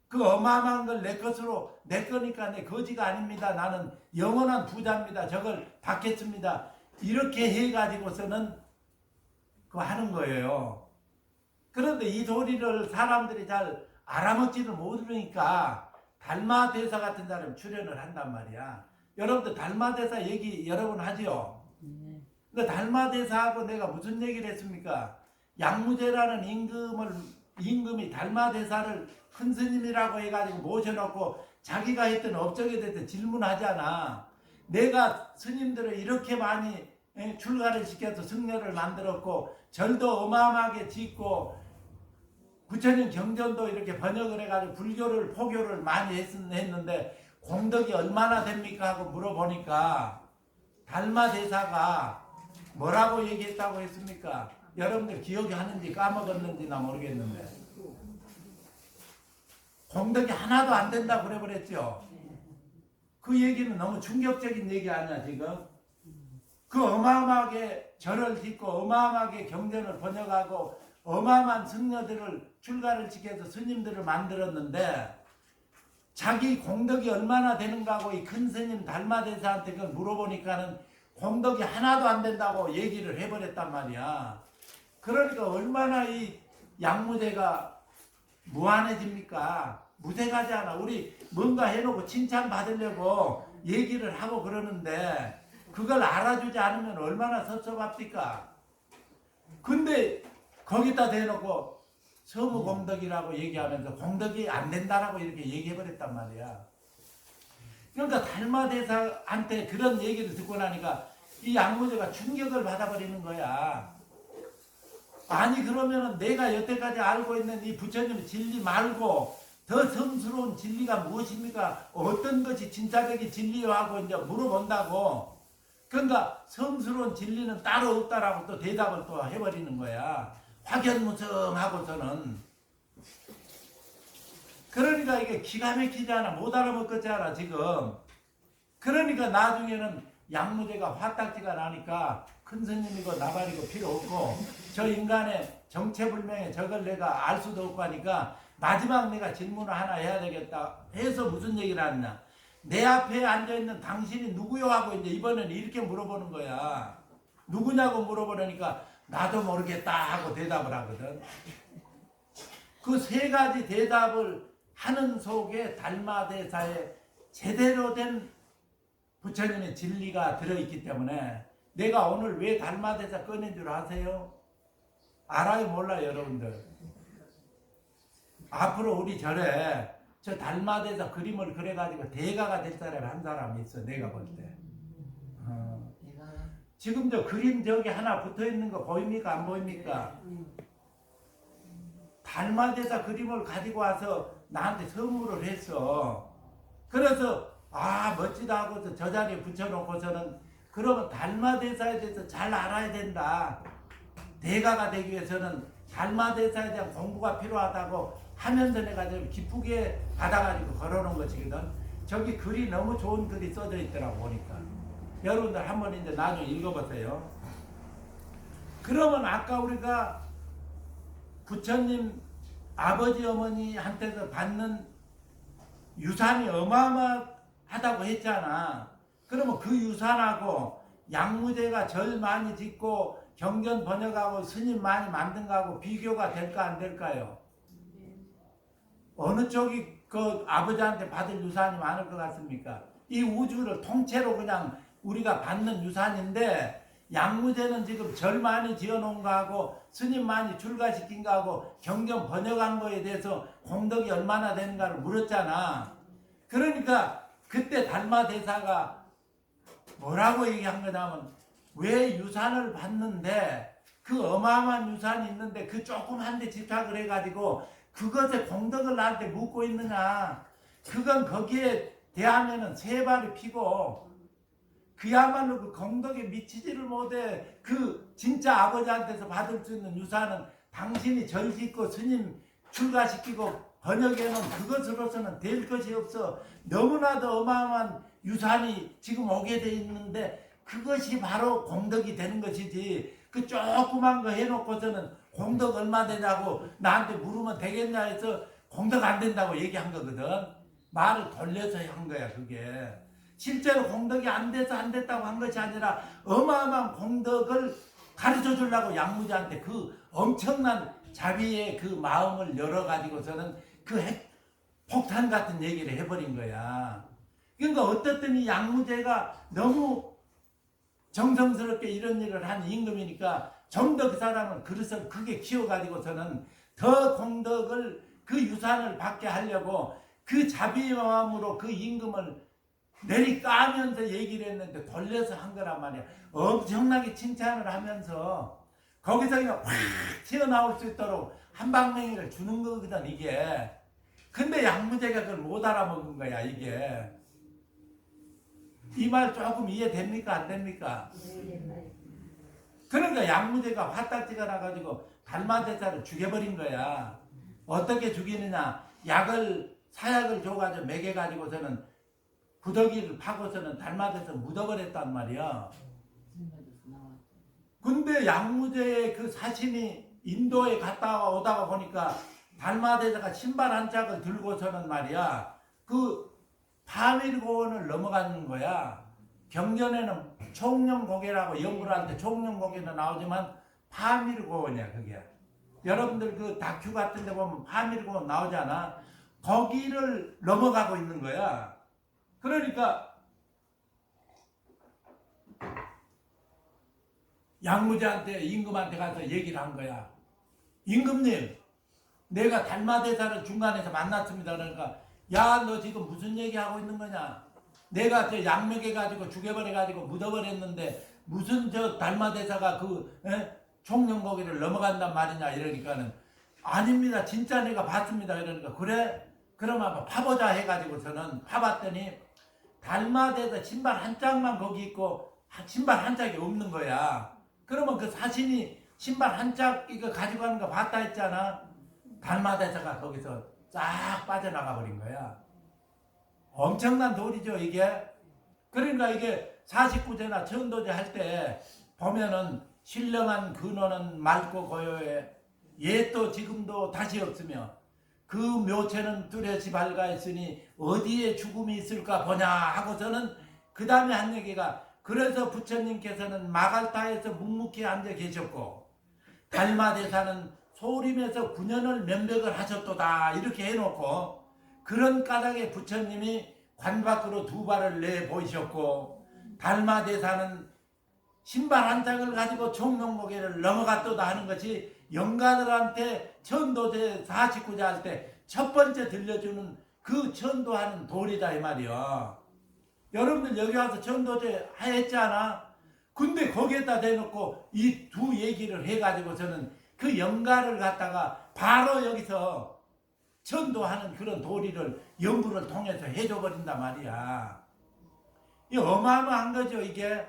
그 어마어마한 걸 내 것으로, 내 거니까 내 거지가 아닙니다. 나는 영원한 부자입니다. 저걸 받겠습니다. 이렇게 해가지고서는 그거 하는 거예요. 그런데 이 도리를 사람들이 잘 알아먹지를 못하니까 달마대사 같은 사람이 출연을 한단 말이야. 여러분들 달마대사 얘기 여러 번 하죠? 근데 달마대사하고 내가 무슨 얘기를 했습니까? 양무제라는 임금이 달마대사를 큰 스님이라고 해가지고 모셔놓고 자기가 했던 업적에 대해서 질문하잖아. 내가 스님들을 이렇게 많이 출가를 시켜서 승려를 만들었고 절도 어마어마하게 짓고 부처님 경전도 이렇게 번역을 해가지고 불교를 포교를 많이 했는데 공덕이 얼마나 됩니까 하고 물어보니까 달마대사가 뭐라고 얘기했다고 했습니까? 여러분들 기억이 하는지 까먹었는지나 모르겠는데 공덕이 하나도 안 된다고 그래버렸죠. 그 얘기는 너무 충격적인 얘기 아니야 지금. 그 어마어마하게 절을 짓고 어마어마하게 경전을 번역하고 어마어마한 승려들을 출가를 시켜서 스님들을 만들었는데 자기 공덕이 얼마나 되는가 하고 이 큰 스님 달마대사한테 그걸 물어보니까는 공덕이 하나도 안 된다고 얘기를 해버렸단 말이야. 그러니까 얼마나 이 양무제가 무한해집니까? 무색하지 않아. 우리 뭔가 해놓고 칭찬받으려고 얘기를 하고 그러는데 그걸 알아주지 않으면 얼마나 섭섭합니까? 근데 거기다 대놓고 서무공덕이라고 얘기하면서 공덕이 안 된다라고 이렇게 얘기해버렸단 말이야. 그러니까 달마대사한테 그런 얘기를 듣고 나니까 이 양무제가 충격을 받아버리는 거야. 아니 그러면은 내가 여태까지 알고 있는 이 부처님의 진리 말고 더 성스러운 진리가 무엇입니까? 어떤 것이 진짜적인 진리요 하고 이제 물어본다고. 그러니까 성스러운 진리는 따로 없다라고 또 대답을 또 해버리는 거야. 확연무성하고서는. 그러니까 이게 기가 막히잖아. 못 알아먹겠잖아 지금. 그러니까 나중에는 양무제가 화딱지가 나니까 큰 스님이고 나발이고 필요 없고 저 인간의 정체불명의 저걸 내가 알 수도 없고 하니까 마지막 내가 질문을 하나 해야 되겠다 해서 무슨 얘기를 하느냐. 내 앞에 앉아있는 당신이 누구요 하고 이제 이번에는 이렇게 물어보는 거야. 누구냐고 물어보려니까 나도 모르겠다 하고 대답을 하거든. 그 세 가지 대답을 하는 속에 달마대사에 제대로 된 부처님의 진리가 들어있기 때문에 내가 오늘 왜 달마대사 꺼낸 줄 아세요? 알아요? 몰라요? 여러분들? 앞으로 우리 절에 저 달마대사 그림을 그려가지고 대가가 될 사람이 한 사람이 있어. 내가 볼 때. 지금 저 그림 저기 하나 붙어있는 거 보입니까? 안 보입니까? 달마대사 그림을 가지고 와서 나한테 선물을 했어. 그래서 아 멋지다 하고서 저 자리에 붙여놓고서는 그러면 달마대사에 대해서 잘 알아야 된다. 대가가 되기 위해서는 달마대사에 대한 공부가 필요하다고 하면서 내가 좀 기쁘게 받아가지고 걸어놓은 것이거든. 저기 글이 너무 좋은 글이 써져 있더라고 보니까. 여러분들 한번 이제 나중에 읽어보세요. 그러면 아까 우리가 부처님 아버지 어머니한테서 받는 유산이 어마어마하다고 했잖아. 그러면 그 유산하고 양무제가 절 많이 짓고 경전 번역하고 스님 많이 만든 거하고 비교가 될까 안 될까요? 어느 쪽이 그 아버지한테 받을 유산이 많을 것 같습니까? 이 우주를 통째로 그냥 우리가 받는 유산인데 양무제는 지금 절 많이 지어놓은 거하고 스님 많이 출가시킨 거하고 경전 번역한 거에 대해서 공덕이 얼마나 되는가를 물었잖아. 그러니까 그때 달마대사가 뭐라고 얘기한 거냐면 왜 유산을 받는데 그 어마어마한 유산이 있는데 그 조그만 데 집착을 해가지고 그것에 공덕을 나한테 묻고 있느냐. 그건 거기에 대하면은 세 발이 피고 그야말로 그 공덕에 미치지를 못해. 그 진짜 아버지한테서 받을 수 있는 유산은 당신이 절 짓고 스님 출가시키고 번역해놓은 그것으로서는 될 것이 없어. 너무나도 어마어마한 유산이 지금 오게 돼 있는데 그것이 바로 공덕이 되는 것이지. 그 조그만 거 해놓고서는 공덕 얼마 되냐고 나한테 물으면 되겠냐 해서 공덕 안 된다고 얘기한 거거든. 말을 돌려서 한 거야 그게. 실제로 공덕이 안 돼서 안 됐다고 한 것이 아니라 어마어마한 공덕을 가르쳐 주려고 양무제한테 그 엄청난 자비의 그 마음을 열어가지고서는 그 폭탄 같은 얘기를 해버린 거야. 그러니까 어떻든 이 양무제가 너무 정성스럽게 이런 일을 한 임금이니까 좀 더 그 사람은 그릇을 크게 키워가지고서는 더 공덕을 그 유산을 받게 하려고 그 자비의 마음으로 그 임금을 내리까면서 얘기를 했는데 돌려서 한 거란 말이야. 엄청나게 칭찬을 하면서 거기서 그냥 확 튀어나올 수 있도록 한방맹이를 주는 거거든 이게. 근데 양무제가 그걸 못 알아먹은 거야 이게. 이 말 조금 이해됩니까 안 됩니까? 그러니까 양무제가 화딱지가 나가지고 달마대사를 죽여버린 거야. 어떻게 죽이느냐. 사약을 줘가지고 먹여가지고서는 구더기를 파고서는 달마대사 묻어버렸단 말이야. 근데 양무제의 그 사신이 인도에 갔다 오다가 보니까 달마대사가 신발 한 짝을 들고서는 말이야. 그 파밀고원을 넘어가는 거야. 경전에는 총령고개라고 연구를 할 때 총령고개는 나오지만 파밀고원이야 그게. 여러분들 그 다큐 같은 데 보면 파밀고원 나오잖아. 거기를 넘어가고 있는 거야. 그러니까 양무제한테 임금한테 가서 얘기를 한 거야. 임금님 내가 달마대사를 중간에서 만났습니다. 그러니까 야 너 지금 무슨 얘기하고 있는 거냐. 내가 저 양맥해가지고 죽여버려가지고 묻어버렸는데 무슨 저 달마대사가 그 총령고개를 넘어간단 말이냐 이러니까는 아닙니다 진짜 내가 봤습니다. 이러니까 그래? 그럼 한번 파보자 해가지고서는 파봤더니 달마대사 신발 한 짝만 거기 있고 신발 한 짝이 없는 거야. 그러면 그 사신이 신발 한 짝 이거 가지고 가는 거 봤다 했잖아. 달마대사가 거기서 싹 빠져나가 버린 거야. 엄청난 돌이죠 이게. 그러니까 이게 49제나 천도제 할 때 보면은 신령한 근원은 맑고 고요해 옛도 지금도 다시 없으며 그 묘체는 뚜렷이 밝아있으니 어디에 죽음이 있을까 보냐 하고서는 그 다음에 한 얘기가 그래서 부처님께서는 마갈타에서 묵묵히 앉아 계셨고 달마대사는 소림에서 9년을 면벽을 하셨도다 이렇게 해놓고 그런 까닭에 부처님이 관 밖으로 두 발을 내보이셨고 달마대사는 신발 한 짝을 가지고 총명고개를 넘어갔도다 하는 것이 영가들한테 천도제 49제 할 때 첫 번째 들려주는 그 천도하는 도리다 이 말이야. 여러분들 여기 와서 천도제 했잖아. 근데 거기에다 대놓고 이 두 얘기를 해가지고 저는 그 영가를 갖다가 바로 여기서 천도하는 그런 도리를 연구를 통해서 해줘버린단 말이야. 이 어마어마한 거죠 이게.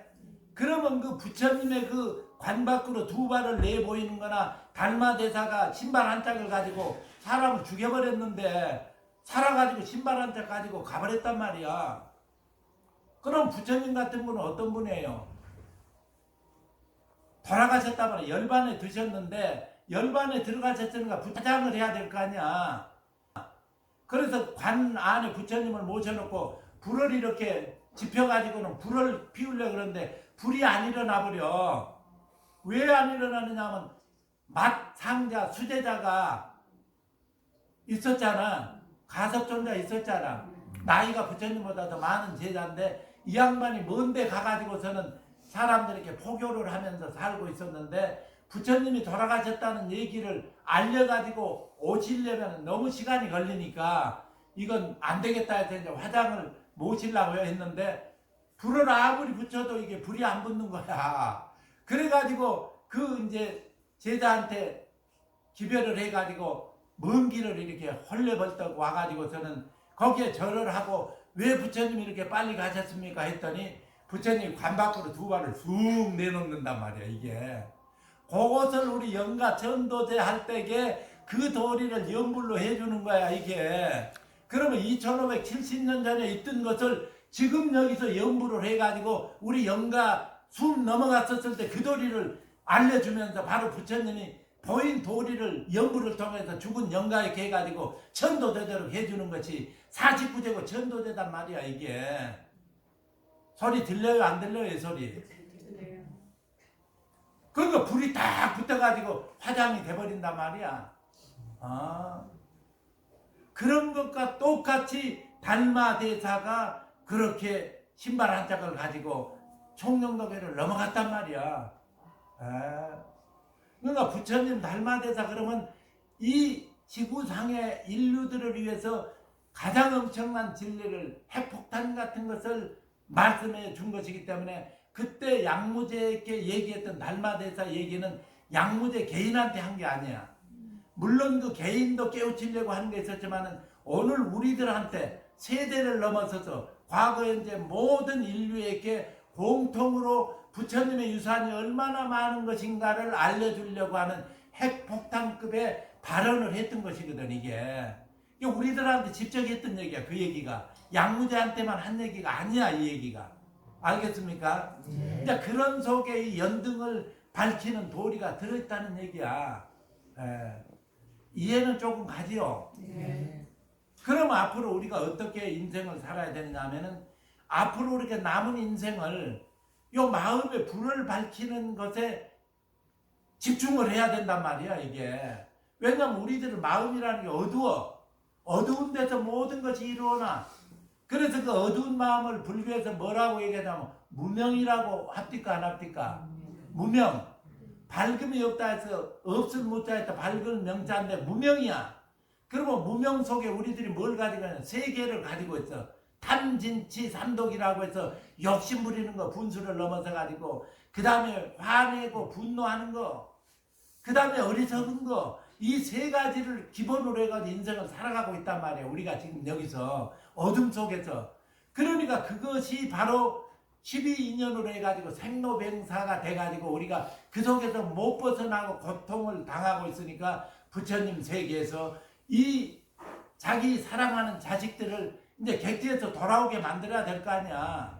그러면 그 부처님의 그 관 밖으로 두 발을 내보이는 거나 달마대사가 신발 한 짝을 가지고 사람을 죽여버렸는데 살아가지고 신발 한 짝 가지고 가버렸단 말이야. 그럼 부처님 같은 분은 어떤 분이에요? 돌아가셨다면 열반에 드셨는데 열반에 들어가셨으니까 부장을 해야 될 거 아니야. 그래서 관 안에 부처님을 모셔놓고 불을 이렇게 지펴가지고는 불을 피우려고 그러는데 불이 안 일어나 버려. 왜 안 일어나느냐 하면 상자, 수제자가 있었잖아. 가섭존자 있었잖아. 나이가 부처님보다 더 많은 제자인데 이 양반이 먼데 가가지고서는 사람들에게 포교를 하면서 살고 있었는데 부처님이 돌아가셨다는 얘기를 알려가지고 오시려면 너무 시간이 걸리니까 이건 안 되겠다 해서 이제 화장을 모시려고 했는데 불을 아무리 붙여도 이게 불이 안 붙는 거야. 그래가지고 그 이제 제자한테 기별을 해가지고 먼 길을 이렇게 헐레벌떡 와가지고서는 거기에 절을 하고 왜 부처님이 이렇게 빨리 가셨습니까 했더니 부처님 관 밖으로 두 발을 쑥 내놓는단 말이야. 이게 그것을 우리 영가 전도제 할 때에 그 도리를 연불로 해주는 거야. 이게 그러면 2570년 전에 있던 것을 지금 여기서 연불을 해가지고 우리 영가 숨 넘어갔었을 때 그 도리를 알려주면서 바로 부처님이 보인 도리를 연불을 통해서 죽은 영가에게 해가지고 천도제대로 해주는 것이 49제고 천도제단 말이야. 이게 소리 들려요 안 들려요? 소리. 그러니까 불이 딱 붙어가지고 화장이 돼버린단 말이야. 그런 것과 똑같이 달마대사가 그렇게 신발 한 짝을 가지고 총영도계를 넘어갔단 말이야. 그러니까 부처님 달마대사 그러면 이 지구상의 인류들을 위해서 가장 엄청난 진리를 핵폭탄 같은 것을 말씀해 준 것이기 때문에 그때 양무제에게 얘기했던 달마대사 얘기는 양무제 개인한테 한 게 아니야. 물론 그 개인도 깨우치려고 하는 게 있었지만은 오늘 우리들한테 세대를 넘어서서 과거 현재 모든 인류에게 공통으로 부처님의 유산이 얼마나 많은 것인가를 알려주려고 하는 핵폭탄급의 발언을 했던 것이거든. 이게 우리들한테 직접 했던 얘기야. 그 얘기가 양무제한테만 한 얘기가 아니야. 이 얘기가 알겠습니까? 이제 그런 속에 이 연등을 밝히는 도리가 들어있다는 얘기야. 이해는 조금 가지요. 그럼 앞으로 우리가 어떻게 인생을 살아야 되느냐 하면은 앞으로 우리가 남은 인생을 요 마음의 불을 밝히는 것에 집중을 해야 된단 말이야. 이게 왜냐면 우리들은 마음이라는 게 어두워. 어두운 데서 모든 것이 이루어나. 그래서 그 어두운 마음을 불교에서 뭐라고 얘기하냐면 무명이라고 합니까 안 합니까? 무명. 밝음이 없다 해서 없을 무자 했다 밝은 명자인데 무명이야. 그러면 무명 속에 우리들이 뭘 가지고 있냐? 세 개를 가지고 있어. 탐진치 삼독이라고 해서 욕심 부리는 거, 분수를 넘어서 가지고 그 다음에 화내고 분노하는 거, 그 다음에 어리석은 거, 이 세 가지를 기본으로 해가지고 인생을 살아가고 있단 말이에요. 우리가 지금 여기서 어둠 속에서. 그러니까 그것이 바로 12인연으로 해가지고 생로병사가 돼가지고 우리가 그 속에서 못 벗어나고 고통을 당하고 있으니까 부처님 세계에서 이 자기 사랑하는 자식들을 이제 객지에서 돌아오게 만들어야 될 거 아니야.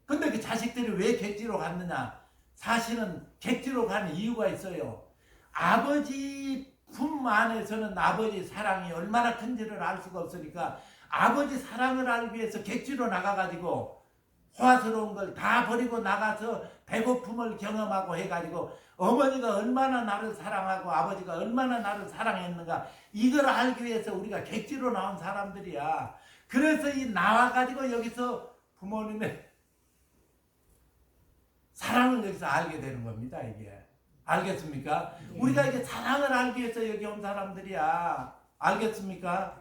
근데 그 자식들이 왜 객지로 갔느냐? 사실은 객지로 가는 이유가 있어요. 아버지 품 안에서는 아버지 사랑이 얼마나 큰지를 알 수가 없으니까 아버지 사랑을 알기 위해서 객지로 나가가지고 호화스러운 걸 다 버리고 나가서 배고픔을 경험하고 해가지고 어머니가 얼마나 나를 사랑하고 아버지가 얼마나 나를 사랑했는가 이걸 알기 위해서 우리가 객지로 나온 사람들이야. 그래서 이 나와가지고 여기서 부모님의 사랑을 여기서 알게 되는 겁니다. 이게 알겠습니까? 우리가 이게 사랑을 알기 위해서 여기 온 사람들이야. 알겠습니까?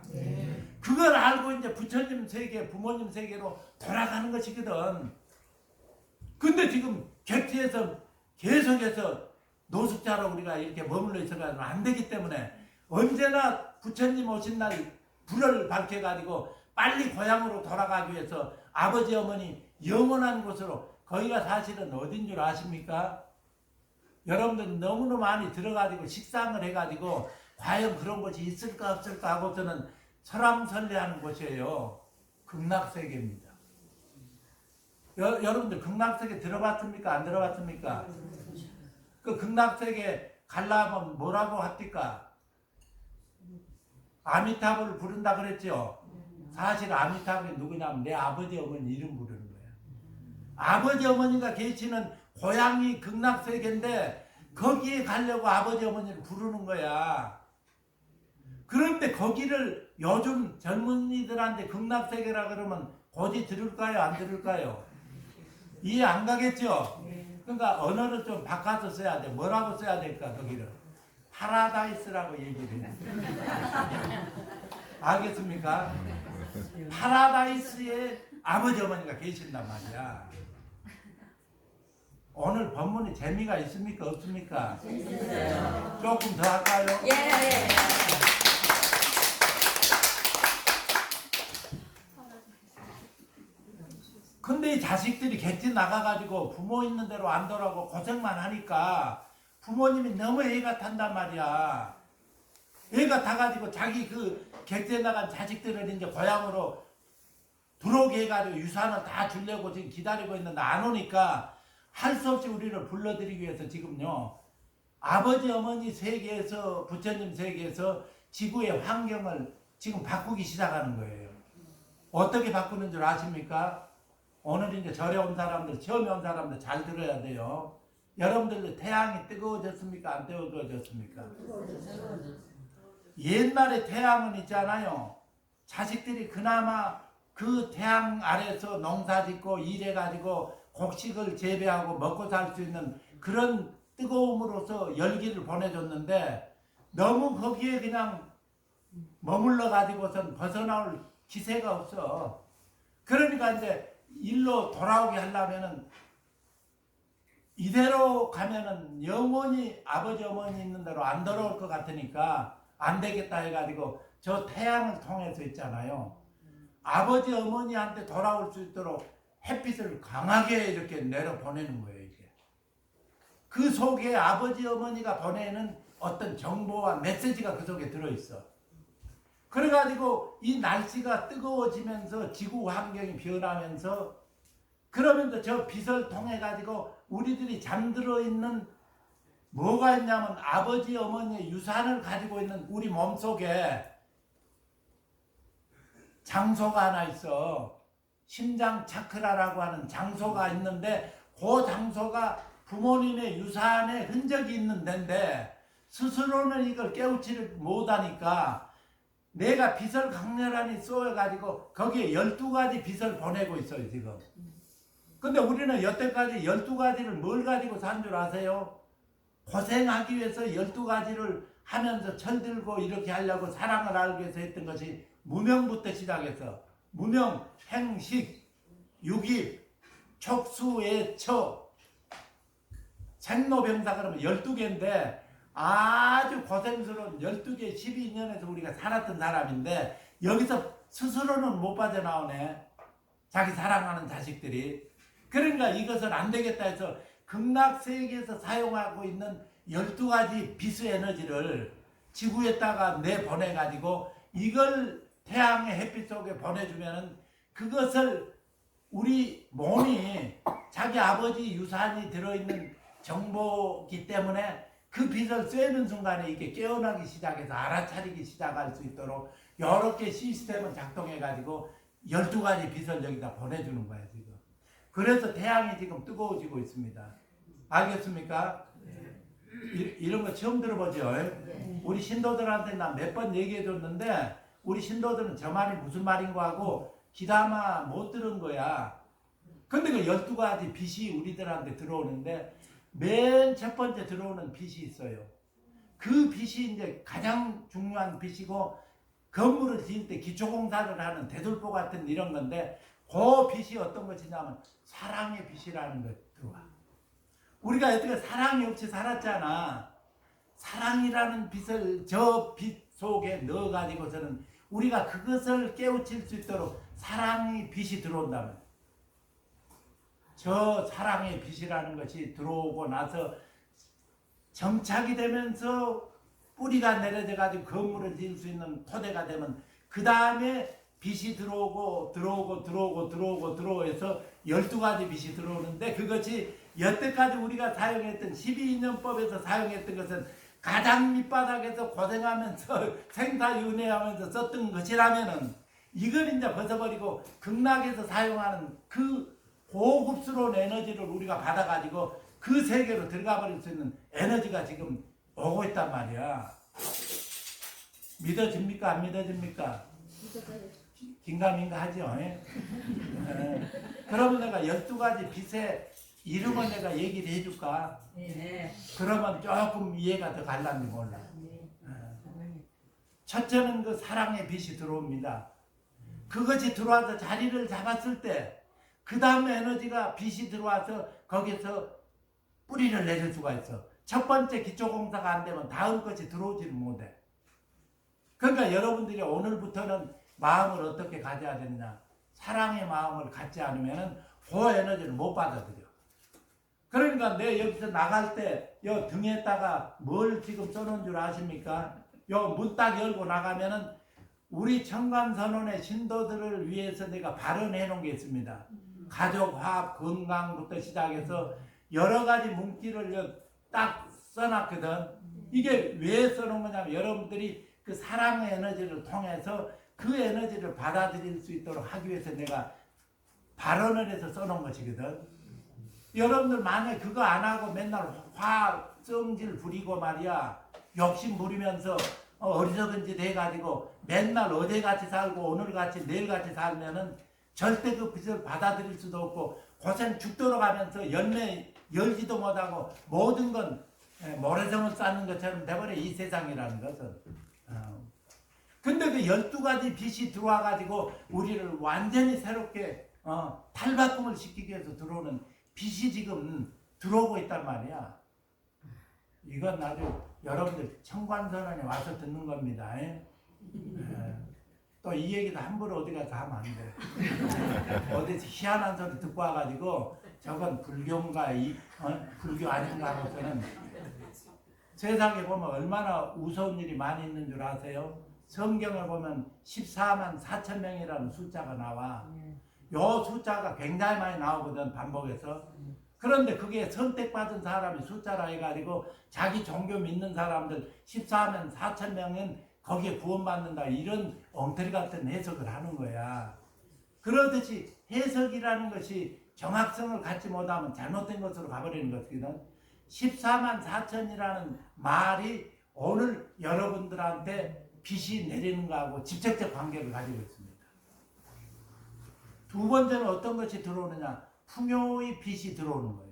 그걸 알고 이제 부처님 세계, 부모님 세계로 돌아가는 것이거든. 근데 지금 객지에서 계속해서 노숙자로 우리가 이렇게 머물러 있어가지고 안 되기 때문에 언제나 부처님 오신 날 불을 밝혀가지고 빨리 고향으로 돌아가기 위해서 아버지 어머니 영원한 곳으로 거기가 사실은 어딘 줄 아십니까? 여러분들 너무나 많이 들어가지고 식상을 해가지고 과연 그런 것이 있을까 없을까 하고서는 설왕설래하는 곳이에요. 극락세계입니다. 여러분들 극락세계 들어봤습니까? 안 들어봤습니까? 그 극락세계 가려면 뭐라고 합니까? 아미타불을 부른다 그랬죠. 사실 아미타불이 누구냐면 내 아버지 어머니 이름 부르는 거예요. 아버지 어머니가 계시는 고향이 극락세계인데 거기에 가려고 아버지 어머니를 부르는 거야. 그런데 거기를 요즘 젊은이들한테 극락세계라 그러면 고지 들을까요? 안 들을까요? 이해 안 가겠죠? 그러니까 언어를 좀 바꿔서 써야 돼. 뭐라고 써야 될까 거기를? 파라다이스라고 얘기를 해. 알겠습니까? 파라다이스에 아버지 어머니가 계신단 말이야. 오늘 본문이 재미가 있습니까? 없습니까? 조금 더 할까요? 예. 근데 이 자식들이 객지 나가가지고 부모 있는 대로 안 돌아오고 고생만 하니까 부모님이 너무 애가 탄단 말이야. 애가 타가지고 자기 그 객지에 나간 자식들을 이제 고향으로 들어오게 해가지고 유산을 다 주려고 지금 기다리고 있는데 안 오니까 할 수 없이 우리를 불러들이기 위해서 지금요. 아버지 어머니 세계에서 부처님 세계에서 지구의 환경을 지금 바꾸기 시작하는 거예요. 어떻게 바꾸는 줄 아십니까? 오늘 이제 절에 온 사람들, 처음에 온 사람들 잘 들어야 돼요. 여러분들 태양이 뜨거워졌습니까? 안 뜨거워졌습니까? 옛날에 태양은 있잖아요. 자식들이 그나마 그 태양 아래서 농사 짓고 일해가지고 곡식을 재배하고 먹고 살 수 있는 그런 뜨거움으로서 열기를 보내줬는데 너무 거기에 그냥 머물러 가지고선 벗어나올 기세가 없어. 그러니까 이제 일로 돌아오게 하려면은 이대로 가면은 영원히 아버지 어머니 있는 대로 안 돌아올 것 같으니까 안 되겠다 해가지고 저 태양을 통해서 있잖아요. 아버지 어머니한테 돌아올 수 있도록 햇빛을 강하게 이렇게 내려 보내는 거예요. 이게 그 속에 아버지 어머니가 보내는 어떤 정보와 메시지가 그 속에 들어있어. 그래가지고 이 날씨가 뜨거워지면서 지구 환경이 변하면서 그러면서 저 빛을 통해 가지고 우리들이 잠들어 있는 뭐가 있냐면 아버지 어머니의 유산을 가지고 있는 우리 몸속에 장소가 하나 있어. 심장 차크라라고 하는 장소가 있는데 그 장소가 부모님의 유산의 흔적이 있는 데인데 스스로는 이걸 깨우치를 못하니까 내가 빛을 강렬하니 쏘여가지고 거기에 12가지 빛을 보내고 있어요 지금. 근데 우리는 여태까지 12가지를 뭘 가지고 산 줄 아세요? 고생하기 위해서 12가지를 하면서 철들고 이렇게 하려고 사랑을 알기 위해서 했던 것이 무명부터 시작해서 무명, 행식, 유기, 촉수, 애처, 생로병사 그러면 12개인데 아주 고생스러운 12개 12년에서 우리가 살았던 사람인데 여기서 스스로는 못 빠져나오네. 자기 사랑하는 자식들이. 그러니까 이것은 안 되겠다 해서 극락세계에서 사용하고 있는 12가지 비수 에너지를 지구에다가 내보내가지고 이걸 태양의 햇빛 속에 보내주면은 그것을 우리 몸이 자기 아버지 유산이 들어있는 정보기 때문에 그 빛을 쐬는 순간에 이게 깨어나기 시작해서 알아차리기 시작할 수 있도록 여러 개 시스템을 작동해가지고 12가지 빛을 여기다 보내주는 거야 지금. 그래서 태양이 지금 뜨거워지고 있습니다. 알겠습니까? 이런 거 처음 들어보죠? 우리 신도들한테 나 몇 번 얘기해 줬는데 우리 신도들은 저 말이 무슨 말인 거 하고 기다마 못 들은 거야. 근데 그 12가지 빛이 우리들한테 들어오는데 맨 첫 번째 들어오는 빛이 있어요. 그 빛이 이제 가장 중요한 빛이고 건물을 지을 때 기초공사를 하는 대들보 같은 이런 건데 그 빛이 어떤 것이냐면 사랑의 빛이라는 것 들어와. 우리가 여태까 사랑이 없이 살았잖아. 사랑이라는 빛을 저 빛 속에 넣어가지고서는 우리가 그것을 깨우칠 수 있도록 사랑의 빛이 들어온다면 저 사랑의 빛이라는 것이 들어오고 나서 정착이 되면서 뿌리가 내려져 가지고 건물을 지을 수 있는 토대가 되면 그 다음에 빛이 들어오고 해서 12가지 빛이 들어오는데, 그것이 여태까지 우리가 사용했던 12인연법에서 사용했던 것은 가장 밑바닥에서 고생하면서 생사윤회하면서 썼던 것이라면은 이걸 이제 벗어버리고 극락에서 사용하는 그 고급스러운 에너지를 우리가 받아가지고 그 세계로 들어가 버릴 수 있는 에너지가 지금 오고 있단 말이야. 믿어집니까? 안 믿어집니까? 긴가민가 하죠. 그러면 내가 12가지 빛의 이름을 내가 얘기를 해줄까? 네. 그러면 조금 이해가 더 갈란지 몰라. 첫째는 그 사랑의 빛이 들어옵니다. 그것이 들어와서 자리를 잡았을 때 그 다음 에너지가 빛이 들어와서 거기서 뿌리를 내릴 수가 있어. 첫 번째 기초공사가 안 되면 다음 것이 들어오지를 못해. 그러니까 여러분들이 오늘부터는 마음을 어떻게 가져야 되느냐. 사랑의 마음을 갖지 않으면 그 에너지를 못 받아들여. 그러니까 내 여기서 나갈 때 요 등에다가 뭘 지금 써놓은 줄 아십니까? 요 문 딱 열고 나가면은 우리 청관선언의 신도들을 위해서 내가 발언해 놓은 게 있습니다. 가족 화합 건강부터 시작해서 여러 가지 문구를 딱 써놨거든. 이게 왜 써놓은 거냐면 여러분들이 그 사랑의 에너지를 통해서 그 에너지를 받아들일 수 있도록 하기 위해서 내가 발언을 해서 써놓은 것이거든. 여러분들 만약에 그거 안 하고 맨날 화성질 부리고 말이야, 욕심 부리면서 어리석은 짓 해가지고 맨날 어제같이 살고 오늘같이 내일같이 살면은 절대 그 빛을 받아들일 수도 없고 고생 죽도록 하면서 열매 열지도 못하고 모든 건 모래성을 쌓는 것처럼 돼버려, 이 세상이라는 것은. 근데 그 12가지 빛이 들어와가지고 우리를 완전히 새롭게 탈바꿈을 시키기 위해서 들어오는 빛이 지금 들어오고 있단 말이야. 이건 아주 여러분들 청관선언에 와서 듣는 겁니다. 또 이 얘기도 함부로 어디 가서 하면 안 돼. 어디서 희한한 소리 듣고 와가지고 저건 불교인가 불교 아닌가 하고서는 세상에 보면 얼마나 우스운 일이 많이 있는 줄 아세요? 성경을 보면 14만 4천 명이라는 숫자가 나와. 요 숫자가 굉장히 많이 나오거든, 반복해서. 그런데 그게 선택받은 사람이 숫자라 해가지고 자기 종교 믿는 사람들 14만 4천 명은 거기에 구원받는다, 이런 엉터리 같은 해석을 하는 거야. 그러듯이 해석이라는 것이 정확성을 갖지 못하면 잘못된 것으로 가버리는 것이거든. 14만 4천이라는 말이 오늘 여러분들한테 빛이 내리는 거하고 직접적 관계를 가지고 있습니다. 두 번째는 어떤 것이 들어오느냐? 풍요의 빛이 들어오는 거예요.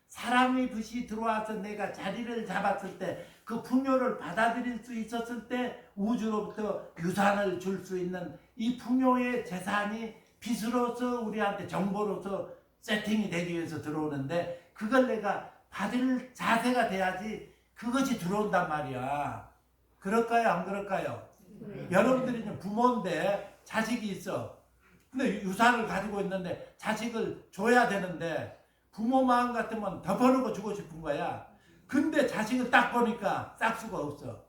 사랑의 빛이 들어와서 내가 자리를 잡았을 때, 그 풍요를 받아들일 수 있었을 때 우주로부터 유산을 줄 수 있는 이 풍요의 재산이 빛으로서 우리한테 정보로서 세팅이 되기 위해서 들어오는데, 그걸 내가 받을 자세가 돼야지 그것이 들어온단 말이야. 그럴까요? 안 그럴까요? 여러분들이 부모인데 자식이 있어. 근데 유산을 가지고 있는데 자식을 줘야 되는데 부모 마음 같으면 덮어놓고 주고 싶은 거야. 근데 자식을 딱 보니까 싹수가 없어.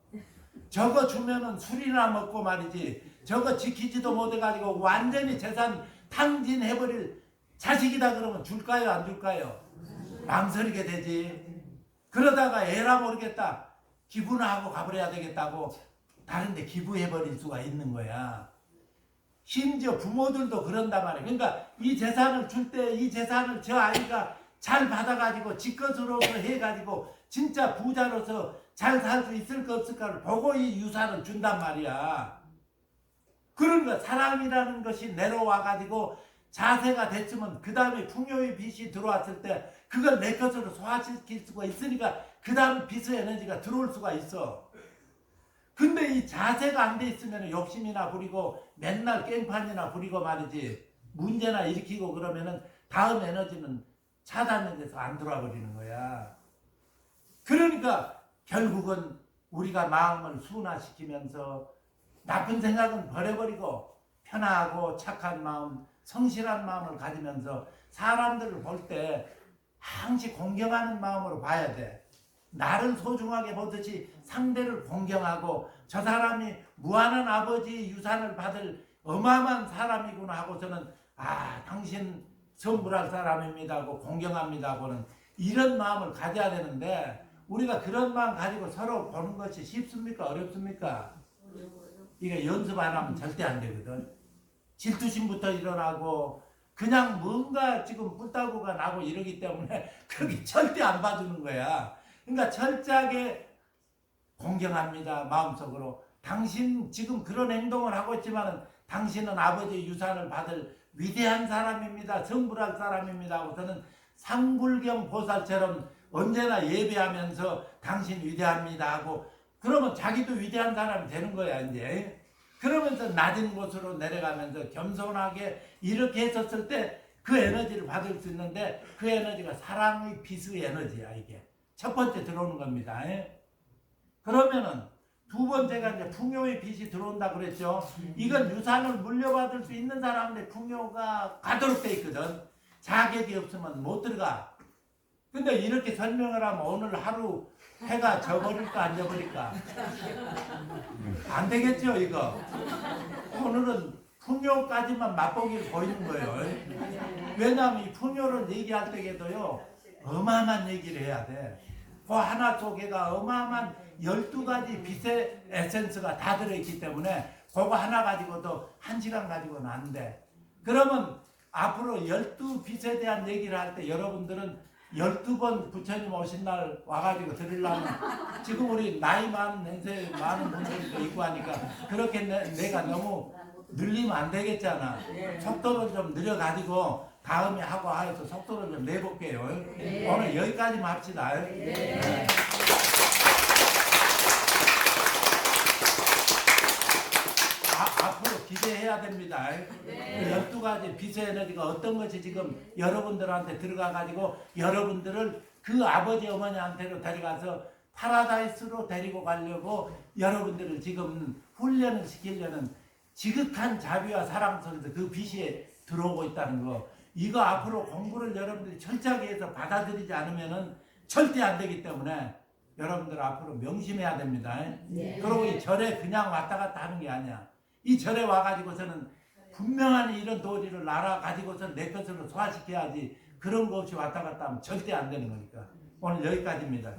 저거 주면은 술이나 먹고 말이지, 저거 지키지도 못해가지고 완전히 재산 탕진해버릴 자식이다 그러면 줄까요? 안 줄까요? 망설이게 되지. 그러다가 에라 모르겠다, 기부나 하고 가버려야 되겠다고 다른데 기부해버릴 수가 있는 거야. 심지어 부모들도 그런단 말이에요. 그러니까 이 재산을 줄 때 이 재산을 저 아이가 잘 받아가지고 지 것으로 해가지고 진짜 부자로서 잘 살 수 있을까 없을까를 보고 이 유산을 준단 말이야. 그러니까 사랑이라는 것이 내려와가지고 자세가 됐으면 그 다음에 풍요의 빛이 들어왔을 때 그걸 내 것으로 소화시킬 수가 있으니까 그 다음 빛의 에너지가 들어올 수가 있어. 근데 이 자세가 안 돼 있으면 욕심이나 부리고 맨날 깽판이나 부리고 말이지, 문제나 일으키고 그러면은 다음 에너지는 차단돼서 안 들어와 버리는 거야. 그러니까 결국은 우리가 마음을 순화시키면서 나쁜 생각은 버려버리고 편하고 착한 마음, 성실한 마음을 가지면서 사람들을 볼 때 항시 공경하는 마음으로 봐야 돼. 나를 소중하게 보듯이 상대를 공경하고 저 사람이 무한한 아버지의 유산을 받을 어마어마한 사람이구나 하고서는 당신 선물할 사람입니다 하고 공경합니다 하고는 이런 마음을 가져야 되는데 우리가 그런 마음 가지고 서로 보는 것이 쉽습니까? 어렵습니까? 이게 연습 안 하면 절대 안 되거든. 질투심부터 일어나고 그냥 뭔가 지금 뿔따구가 나고 이러기 때문에 그렇게 절대 안 봐주는 거야. 그러니까 철저하게 공경합니다. 마음속으로. 당신 지금 그런 행동을 하고 있지만 당신은 아버지의 유산을 받을 위대한 사람입니다. 성불할 사람입니다. 하고서는 상불경 보살처럼 언제나 예배하면서 당신 위대합니다 하고 그러면 자기도 위대한 사람이 되는 거야 이제. 그러면서 낮은 곳으로 내려가면서 겸손하게 이렇게 했었을 때 그 에너지를 받을 수 있는데 그 에너지가 사랑의 빛의 에너지야 이게. 첫 번째 들어오는 겁니다. 그러면은 두 번째가 이제 풍요의 빛이 들어온다 그랬죠. 이건 유산을 물려받을 수 있는 사람인데 풍요가 가도록 돼 있거든. 자격이 없으면 못 들어가. 근데 이렇게 설명을 하면 오늘 하루 해가 져버릴까 안 져버릴까? 안 되겠죠 이거. 오늘은 풍요까지만 맛보기를 보이는 거예요. 왜냐하면 이 풍요를 얘기할 때에도요 어마어마한 얘기를 해야 돼. 그 하나 속에가 어마어마한 12가지 빛의 에센스가 다 들어있기 때문에 그거 하나 가지고도 1시간 가지고는 안 돼. 그러면 앞으로 12빛에 대한 얘기를 할 때 여러분들은 12번 부처님 오신 날 와가지고 들으려면 지금 우리 나이 많은 연세 많은 분들도 있고 하니까 그렇게 내가 너무 늘리면 안 되겠잖아. 속도를 좀 늘려가지고 다음에 하고 해서 속도를 좀 내볼게요. 오늘 여기까지만 합시다. 앞으로 기대해야 됩니다. 12가지 빛의 에너지가 어떤 것이 지금 여러분들한테 들어가가지고 여러분들을 그 아버지 어머니한테로 데려가서 파라다이스로 데리고 가려고 여러분들을 지금 훈련을 시키려는 지극한 자비와 사랑 속에서 그 빛이 들어오고 있다는 거. 이거 앞으로 공부를 여러분들이 철저하게 해서 받아들이지 않으면은 절대 안 되기 때문에 여러분들 앞으로 명심해야 됩니다. 그리고 이 절에 그냥 왔다 갔다 하는 게 아니야. 이 절에 와가지고서는 분명한 이런 도리를 알아가지고서 내 것으로 소화시켜야지 그런 거 없이 왔다 갔다 하면 절대 안 되는 거니까. 오늘 여기까지입니다.